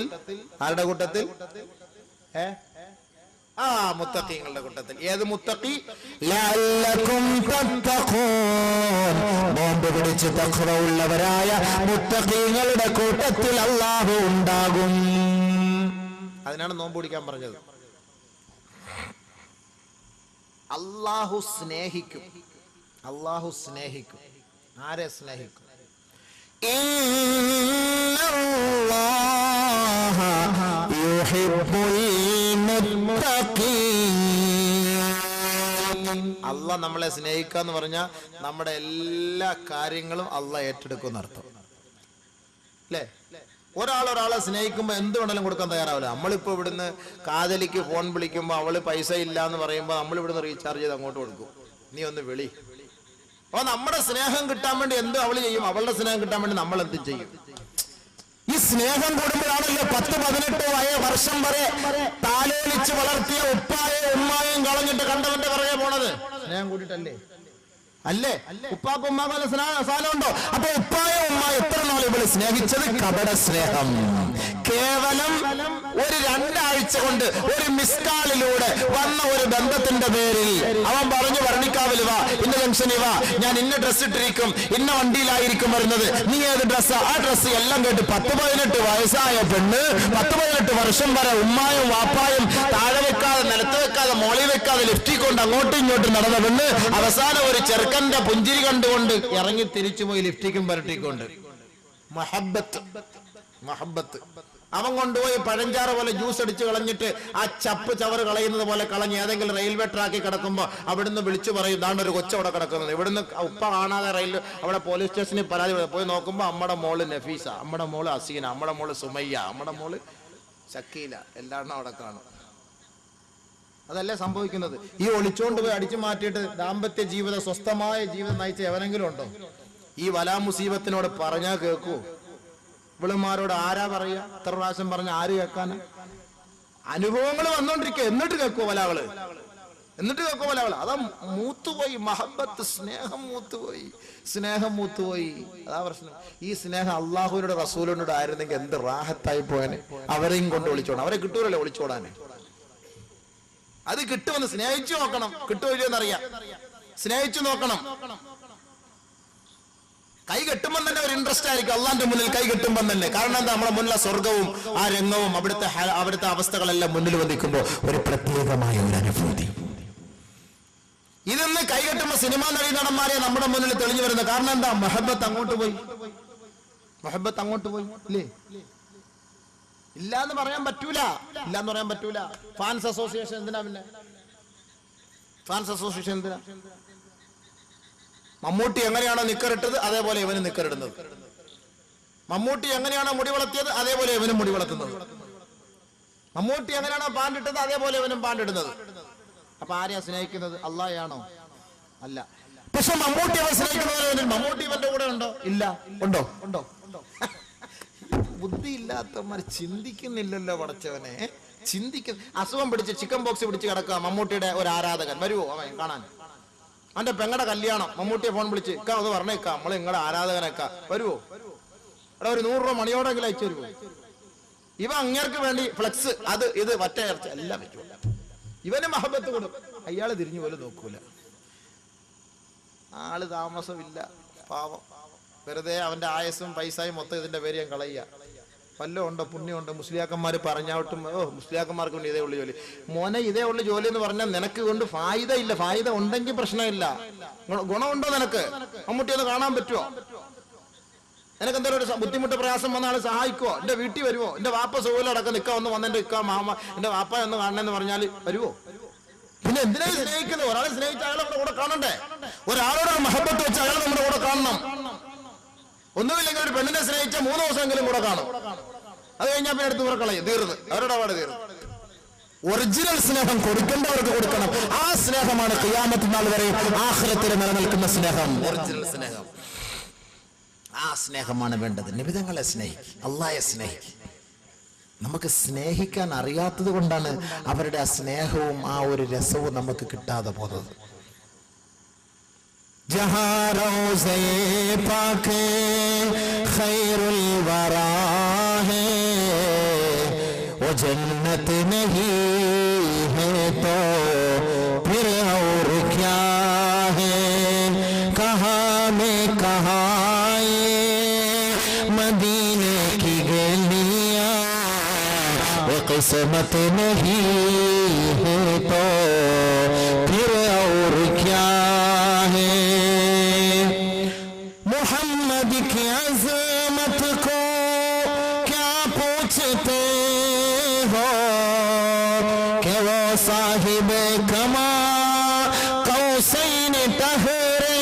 ആരുടെ കൂട്ടത്തിൽ? ആ മുത്തഖീങ്ങളുടെ കൂട്ടത്തിൽ. ഏത് മുത്തഖി? ലഅല്ലകും തത്തഖൂൻ, നോമ്പ് പിടിച്ച് തഖ്വ ഉള്ളവരായ മുത്തഖീങ്ങളുടെ കൂട്ടത്തിൽ അല്ലാഹു ഉണ്ടാകും. അതിനാണ് നോമ്പ് പിടിക്കാൻ പറഞ്ഞത്. അല്ലാഹു സ്നേഹിക്കും. അല്ലാഹു സ്നേഹിക്കും. ആരെ സ്നേഹിക്കും? ഇന്നല്ലാഹ യുഹിബ്ബുൽ മുത്തഖീൻ. അല്ലാഹ് നമ്മളെ സ്നേഹിക്കാന്ന് പറഞ്ഞാൽ നമ്മുടെ എല്ലാ കാര്യങ്ങളും അല്ലാഹ് ഏറ്റെടുക്കും അർത്ഥം അല്ലേ? ഒരാളെ സ്നേഹിക്കുമ്പോൾ എന്ത് വേണമെങ്കിലും കൊടുക്കാൻ തയ്യാറാവില്ല. നമ്മളിപ്പോ ഇവിടുന്ന് കാതലിക്ക് ഫോൺ വിളിക്കുമ്പോൾ അവള് പൈസ ഇല്ല എന്ന് പറയുമ്പോൾ നമ്മൾ ഇവിടുന്ന് റീചാർജ് ചെയ്ത് അങ്ങോട്ട് കൊടുക്കും. നീ ഒന്ന് വിളി. അപ്പൊ നമ്മുടെ സ്നേഹം കിട്ടാൻ വേണ്ടി എന്ത് അവള് ചെയ്യും? അവളുടെ സ്നേഹം കിട്ടാൻ വേണ്ടി നമ്മൾ എന്ത് ചെയ്യും? ഈ സ്നേഹം കൂടുമ്പോഴാണല്ലോ 10-18 വർഷം വരെ താലോലിച്ച് വളർത്തിയ ഉപ്പായും ഉമ്മായും കളഞ്ഞിട്ട് കണ്ടവന്റെ പുറകെ പോണത്. സ്നേഹം കൂടിയിട്ടല്ലേ? അല്ലേ? ഉപ്പാക്കും ഉമ്മാക്കും സാധനമുണ്ടോ? അപ്പൊ ഉപ്പായ ഉമ്മ എത്ര നാൾ ഇവള് സ്നേഹിച്ചത്? കപട സ്നേഹം. കേവലം ഒരു 2 ആഴ്ച കൊണ്ട് ഒരു മിസ്കാളിലൂടെ വന്ന ഒരു ബന്ധത്തിന്റെ പേരിൽ അവൻ പറഞ്ഞു, വർണ്ണിക്കാവില് വാ, ഇന്ന ജംഗ്ഷനിൽ വാ, ഞാൻ ഇന്ന ഡ്രസ് ഇട്ടിരിക്കും, ഇന്ന വണ്ടിയിലായിരിക്കും വരുന്നത്, നീ ഏത് ഡ്രസ്സാ? ആ ഡ്രസ്സ് എല്ലാം കേട്ട് 10-18 വയസ്സായ പെണ്ണ് 10-18 വർഷം വരെ ഉമ്മായും വാപ്പായും താഴെ വെക്കാതെ, നിലത്ത് വെക്കാതെ, മോളി വെക്കാതെ ലിഫ്റ്റിൽ കൊണ്ട് അങ്ങോട്ടും ഇങ്ങോട്ടും നടന്ന പെണ്ണ് അവസാനം ഒരു ചെറുക്കന്റെ പുഞ്ചിരി കണ്ടുകൊണ്ട് ഇറങ്ങി തിരിച്ചുപോയി ലിഫ്റ്റിക്കും പരട്ടിക്കൊണ്ട്. മഹബത്ത്. അവൻ കൊണ്ടുപോയി പഴഞ്ചാറ് പോലെ ജ്യൂസ് അടിച്ച് കളഞ്ഞിട്ട് ആ ചവറ് കളയുന്നത് പോലെ കളഞ്ഞ് ഏതെങ്കിലും റെയിൽവേ ട്രാക്കിൽ കിടക്കുമ്പോൾ അവിടുന്ന് വിളിച്ചു പറയും, ദാണ്ട് ഒരു കൊച്ചവിടെ കിടക്കുന്നത്. ഇവിടുന്ന് ഉപ്പ കാണാതെ അവിടെ പോലീസ് സ്റ്റേഷനിൽ പരാതി പോയി നോക്കുമ്പോൾ അമ്മയുടെ മോള് നഫീസ, അമ്മയുടെ മോള് അസീന, അമ്മയുടെ മോള് സുമയ്യ, അമ്മയുടെ മോള് ഷക്കീല എല്ലാം അവിടെ കാണും. അതല്ലേ സംഭവിക്കുന്നത്? ഈ ഒളിച്ചോണ്ട് പോയി അടിച്ചു മാറ്റിയിട്ട് ദാമ്പത്യ ജീവിതം, സ്വസ്ഥമായ ജീവിതം നയിച്ച എവനെങ്കിലും ഉണ്ടോ? ഈ വലാ മുസീബത്തിനോട് പറഞ്ഞാൽ കേൾക്കൂ? ഇവളുമാരോട് ആരാ പറയാ? എത്ര പ്രാവശ്യം പറഞ്ഞ ആര് കേൾക്കാന്? അനുഭവങ്ങൾ വന്നോണ്ടിരിക്കുക. എന്നിട്ട് കേൾക്കോ വലാകള്? അതാ മൂത്തുപോയി മഹബത്ത്. സ്നേഹം മൂത്തുപോയി. അതാ പ്രശ്നം. ഈ സ്നേഹം അള്ളാഹുവിനോട് റസൂലിനോട് ആയിരുന്നെങ്കിൽ എന്ത് റാഹത്തായി പോയനെ. അവരെയും കൊണ്ട് ഒളിച്ചോടാൻ. അവരെ കിട്ടൂരല്ലേ ഒളിച്ചോടാന്? അത് കിട്ടുമെന്ന് സ്നേഹിച്ചു നോക്കണം. കിട്ടുമോന്നറിയാം. സ്നേഹിച്ചു നോക്കണം. കൈ കെട്ടുമ്പോൾ തന്നെ ഒരു ഇൻട്രസ്റ്റ് ആയിരിക്കും അള്ളാന്റെ മുന്നിൽ കൈ കെട്ടുമ്പോൾ തന്നെ. കാരണം എന്താ? നമ്മുടെ മുന്നിലെ സ്വർഗവും ആ രംഗവും അവിടുത്തെ അവസ്ഥകളെല്ലാം മുന്നിൽ വന്നിക്കുമ്പോൾ ഒരു പ്രത്യേകമായ ഒരു അനുഭൂതി. ഇതൊന്ന് കൈ കെട്ടുമ്പോൾ സിനിമാ നടന്മാരെ നമ്മുടെ മുന്നിൽ തെളിഞ്ഞു വരുന്നത്. കാരണം എന്താ? മഹബത്ത് അങ്ങോട്ട് പോയി അല്ലേ? ഇല്ലാന്ന് പറയാൻ പറ്റൂല. ഫാൻസ് അസോസിയേഷൻ എന്തിനാ? മമ്മൂട്ടി എങ്ങനെയാണോ നിക്കറിട്ടത് അതേപോലെ ഇവന് നിക്കറിടുന്നത്. മമ്മൂട്ടി എങ്ങനെയാണോ മുടി വളർത്തിയത് അതേപോലെ ഇവനും മുടി വളർത്തുന്നത്. മമ്മൂട്ടി എങ്ങനെയാണോ പാണ്ടിട്ടത് അതേപോലെ ഇവനും പാണ്ടിടുന്നത്. അപ്പൊ ആരെയാ സ്നേഹിക്കുന്നത്? അള്ളാഹയാണോ? അല്ല. പക്ഷെ മമ്മൂട്ടി അവൻ സ്നേഹിക്കുന്നവരെ മമ്മൂട്ടി ഇവന്റെ കൂടെ ഉണ്ടോ? ഇല്ല. ഉണ്ടോ? ബുദ്ധി ഇല്ലാത്തവന്മാർ ചിന്തിക്കുന്നില്ലല്ലോ പടച്ചവനെ. അസുഖം പിടിച്ച് ചിക്കൻ ബോക്സ് പിടിച്ച് കിടക്കുക മമ്മൂട്ടിയുടെ ഒരു ആരാധകൻ. വരുവോ അവൻ കാണാൻ? അവന്റെ പെങ്ങളുടെ കല്യാണം. മമ്മൂട്ടിയെ ഫോൺ വിളിച്ച് ഇക്ക അത് പറഞ്ഞേക്കാം, നമ്മള് നിങ്ങളുടെ ആരാധകനേക്കാ, വരുവോ? എടാ ഒരു 100 രൂപ മണിയോടെങ്കിലും അയച്ചു തരുവോ? ഇവ അങ്ങേർക്ക് വേണ്ടി ഫ്ലെക്സ്, അത് ഇത് മറ്റേ ഇറച്ചി എല്ലാം വെച്ചു. ഇവന് മഹബത്ത് കൊടുക്കും. അയാള് തിരിഞ്ഞു പോലും നോക്കൂല. ആള് താമസമില്ല, പാവം. വെറുതെ അവന്റെ ആയസും പൈസയും മൊത്തം ഇതിന്റെ പേര് ഞാൻ കളയുക. വല്ലതും ഉണ്ടോ? പുണ്യമുണ്ടോ? മുസ്ലിയാക്കന്മാർ പറഞ്ഞാട്ടും മുസ്ലിയാക്കന്മാർക്ക് വേണ്ടി ഇതേ ഉള്ളു ജോലി. മോനെ ഇതേ ഉള്ളു ജോലി എന്ന് പറഞ്ഞാൽ നിനക്ക് കൊണ്ട് ഫായിദ ഇല്ല. ഫായിദ ഉണ്ടെങ്കിൽ പ്രശ്നമില്ല. ഗുണമുണ്ടോ നിനക്ക്? മമ്മൂട്ടി ഒന്ന് കാണാൻ പറ്റുമോ? നിനക്ക് എന്തെങ്കിലും ഒരു ബുദ്ധിമുട്ട് പ്രയാസം വന്ന ആള് സഹായിക്കുവോ? എന്റെ വീട്ടിൽ വരുവോ? എന്റെ വാപ്പ സുഖയിലടക്കം നിൽക്കാൻ ഒന്ന് വന്നെന്റെ ഇക്ക മാമ എന്റെ വാപ്പ ഒന്ന് കാണണമെന്ന് പറഞ്ഞാൽ വരുവോ? പിന്നെ എന്തിനാ സ്നേഹിക്കുന്നത്? ഒരാളെ സ്നേഹിച്ച അയാളെ നമ്മുടെ കൂടെ കാണണ്ടേ? ഒരാളോട് മഹബത്ത് വെച്ച് അയാളെ നമ്മുടെ കൂടെ കാണണം. ഒന്നുമില്ലെങ്കിൽ ഒരു പെണ്ണിനെ സ്നേഹിച്ച 3 ദിവസമെങ്കിലും കൂടെ കാണും. അത് കഴിഞ്ഞാൽ പിന്നെ എടുത്ത് കളയും. തീർന്ന് അവരുടെ അവിടെ തീർന്നു. ഒറിജിനൽ സ്നേഹം കൊടുക്കേണ്ടവർക്ക് കൊടുക്കണം. ആ സ്നേഹമാണ് ഖിയാമത്ത് നാൾ വരെ ആഖിറത്തിൽ നിലനിൽക്കുന്ന സ്നേഹം. ഒറിജിനൽ സ്നേഹം. ആ സ്നേഹമാണ് വേണ്ടത്. നബിതങ്ങളെ സ്നേഹിക്കും, അല്ലാഹയെ സ്നേഹിക്കും. നമുക്ക് സ്നേഹിക്കാൻ അറിയാത്തത് കൊണ്ടാണ് അവരുടെ ആ സ്നേഹവും ആ ഒരു രസവും നമുക്ക് കിട്ടാതെ പോകുന്നത്. जहाँ रोज़े पाक खैरुल वरा है वो जन्नत नहीं है सीने की गलियां वो किस्मत नहीं है तो फिर और क्या है। मोहम्मद की अज़मत को क्या पूछते हो कि वो साहिब कमा कौसैन टहरे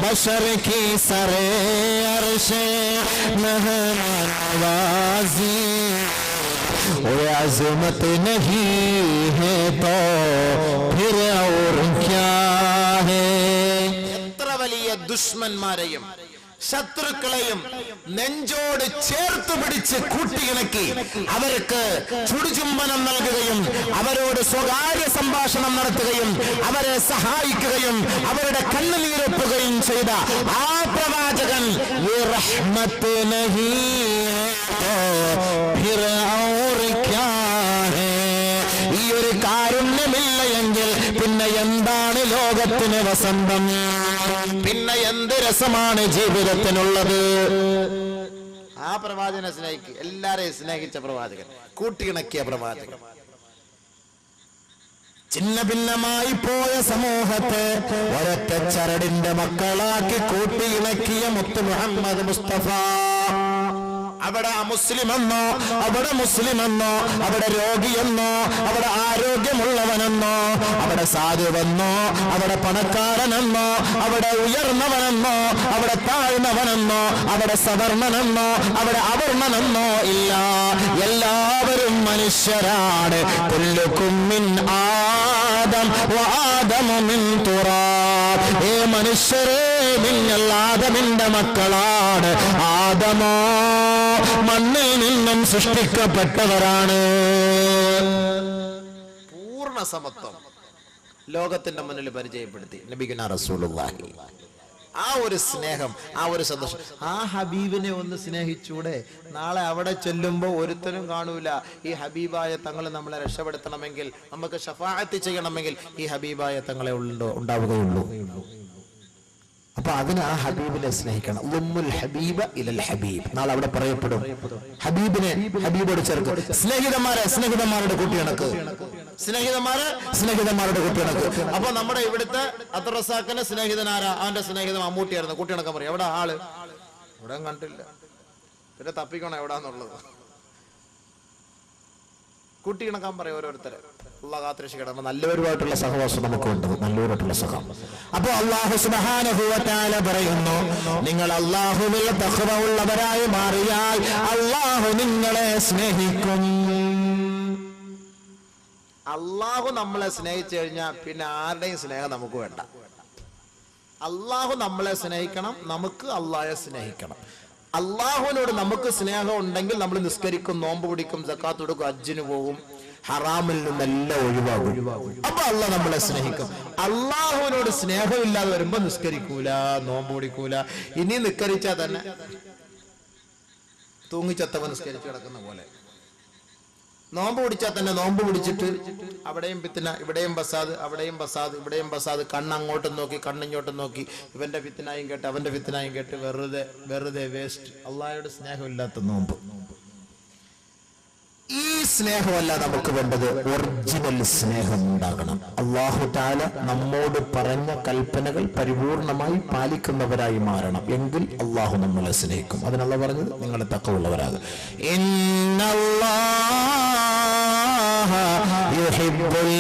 बशर की सरे अर्शे नवाजी वो अज़मत नहीं है तो फिर और क्या है। എത്ര വലിയ ദുഷ്മന്മാരെയും ശത്രുക്കളെയും നെഞ്ചോട് ചേർത്ത് പിടിച്ച് കൂട്ടിയിണക്കി അവർക്ക് ചുടുചുംബനം നൽകുകയും അവരോട് സ്വകാര്യ സംഭാഷണം നടത്തുകയും അവരെ സഹായിക്കുകയും അവരുടെ കണ്ണുനീരൊപ്പുകയും ചെയ്ത ആ പ്രവാചകൻ ഈ റഹ്മത്ത് നഹീ ഫിർ ഔർ ക്യാ ഹേ, ഈ ഒരു കാരുണ്യമില്ല എങ്കിൽ പിന്നെ എന്താണ് ലോകത്തിന് വസന്തം, പിന്നെ എന്ത് രസമാണ് ജീവിതത്തിനുള്ളത്. ആ പ്രവാചകനെ സ്നേഹിക്കുക, എല്ലാരെയും സ്നേഹിച്ച പ്രവാചകൻ, കൂട്ടിയിണക്കിയ പ്രവാചകൻ. ചിന്ന ഭിന്നമായി പോയ സമൂഹത്തെ ഒരൊറ്റ ചരടിന്റെ മക്കളാക്കി കൂട്ടിയിണക്കിയ മുത്ത് മുഹമ്മദ് മുസ്തഫ. അവിടെ അമുസ്ലിമെന്നോ അവിടെ മുസ്ലിമെന്നോ അവിടെ രോഗിയെന്നോ അവിടെ ആരോഗ്യമുള്ളവനെന്നോ അവിടെ സാധുവെന്നോ അവിടെ പണക്കാരനെന്നോ അവിടെ ഉയർന്നവനെന്നോ അവിടെ താഴ്ന്നവനെന്നോ അവിടെ സവർണനെന്നോ അവിടെ അവർണനെന്നോ ഇല്ല. എല്ലാവരും മനുഷ്യരാണ്. കുല്ലുകും മിൻ ആദം വആദമു മിൻ തുറാബ്. ഏ മനുഷ്യരേ, നിങ്ങൾ ആദമിന്റെ മക്കളാണ്. ആദമോ മണ്ണിൽ നിന്നും സൃഷ്ടിക്കപ്പെട്ടവരാണ്. പൂർണ്ണ സമത്വം ലോകത്തിന്റെ മുന്നിൽ പരിചയപ്പെടുത്തി നബിഗുനാ റസൂലുള്ളാഹി. ആ ഒരു സ്നേഹം, ആ ഒരു സന്തോഷം. ആ ഹബീബിനെ ഒന്ന് സ്നേഹിച്ചൂടെ? നാളെ അവിടെ ചെല്ലുമ്പോൾ ഒരുത്തനും കാണൂല. ഈ ഹബീബായ തങ്ങളെ നമ്മളെ രക്ഷപ്പെടുത്തണമെങ്കിൽ, നമുക്ക് ശഫാഅത്ത് ചെയ്യണമെങ്കിൽ ഈ ഹബീബായ തങ്ങളെ ഉണ്ടാവുകയുള്ളൂ. അപ്പൊ അതിന് ആ ഹബീബിനെ സ്നേഹിക്കണം. ഉമ്മുൽ ഹബീബ ഇലൽ ഹബീബ്. നാളെ അവിടെ പറയപ്പെടും ഹബീബിനെ ഹബീബോട് ചേർക്ക്. സ്നേഹിതന്മാരെ സ്നേഹിതന്മാരുടെ കൂട്ടിയിണക്ക്, സ്നേഹിതന്മാരുടെ കൂട്ടിയിണക്ക്. അപ്പൊ നമ്മുടെ ഇവിടുത്തെ അബ്ദുർ റസാഖിന്റെ സ്നേഹിതനാരാ? അവന്റെ സ്നേഹിതൻ മമ്മൂട്ടിയായിരുന്നു. കൂട്ടിയിണക്കാൻ പറയും. എവിടെ ആള്? ഇവിടെ കണ്ടില്ല. പിന്നെ തപ്പിക്കണം എവിടാന്നുള്ളത്. കൂട്ടിയിണക്കാൻ പറയും ഓരോരുത്തരെ. അല്ലാഹു കാത്തുരക്ഷിക്കണം. നല്ലവരുമായിട്ടുള്ള സഹവാസം നമുക്കുണ്ട്, നല്ലവരുമായിട്ടുള്ള സഹം. അപ്പൊ അല്ലാഹു സുബ്ഹാനഹു വ തആല പറയുന്നു, നിങ്ങൾ അല്ലാഹുവിൽ തഖ്വ ഉള്ളവരായി മാറിയാൽ അല്ലാഹു നിങ്ങളെ സ്നേഹിക്കും. അള്ളാഹു നമ്മളെ സ്നേഹിച്ചു കഴിഞ്ഞാൽ പിന്നെ ആരുടെയും സ്നേഹം നമുക്ക് വേണ്ട. അള്ളാഹു നമ്മളെ സ്നേഹിക്കണം, നമുക്ക് അള്ളാഹയെ സ്നേഹിക്കണം. അള്ളാഹുവിനോട് നമുക്ക് സ്നേഹം ഉണ്ടെങ്കിൽ നമ്മൾ നിസ്കരിക്കും, നോമ്പ് പിടിക്കും, സക്കാത്ത് കൊടുക്കും, ഹജ്ജിന് പോകും, ഹറാമിൽ നിന്നെല്ലാം ഒഴിവാകും. അപ്പൊ അള്ളാഹ് നമ്മളെ സ്നേഹിക്കും. അള്ളാഹുവിനോട് സ്നേഹമില്ലാതെ വരുമ്പോ നിസ്കരിക്കൂല, നോമ്പ് പിടിക്കൂല. ഇനി നിസ്കരിച്ചാൽ തന്നെ തൂങ്ങിച്ചത്തവ നിസ്കരിച്ചു കിടക്കുന്ന പോലെ. നോമ്പ് പിടിച്ചാൽ തന്നെ നോമ്പ് പിടിച്ചിട്ട് അവിടെയും ഫിത്ന, ഇവിടെയും ബസാദ്, അവിടെയും ബസാദ്, ഇവിടെയും ബസാദ്. കണ്ണങ്ങോട്ടും നോക്കി കണ്ണിങ്ങോട്ടും നോക്കി, ഇവന്റെ ഫിത്നായും കേട്ട് അവന്റെ ഫിത്നായും കേട്ട് വെറുതെ വെറുതെ വേസ്റ്റ്. അള്ളാഹയോട് സ്നേഹമില്ലാത്ത നോമ്പ്. ഈ സ്നേഹമല്ല നമുക്ക് വേണ്ടത്, ഒറിജിനൽ സ്നേഹം ഉണ്ടാകണം. അല്ലാഹു തആല നമ്മോട് പറഞ്ഞ കൽപ്പനകൾ പരിപൂർണമായി പാലിക്കുന്നവരായി മാറണം. എങ്കിൽ അല്ലാഹു നമ്മളെ സ്നേഹിക്കും. അതിനല്ല പറഞ്ഞത്, നിങ്ങൾ തഖ്വയുള്ളവരാകുക. ഇന്നല്ലാഹ യുഹിബ്ബുൽ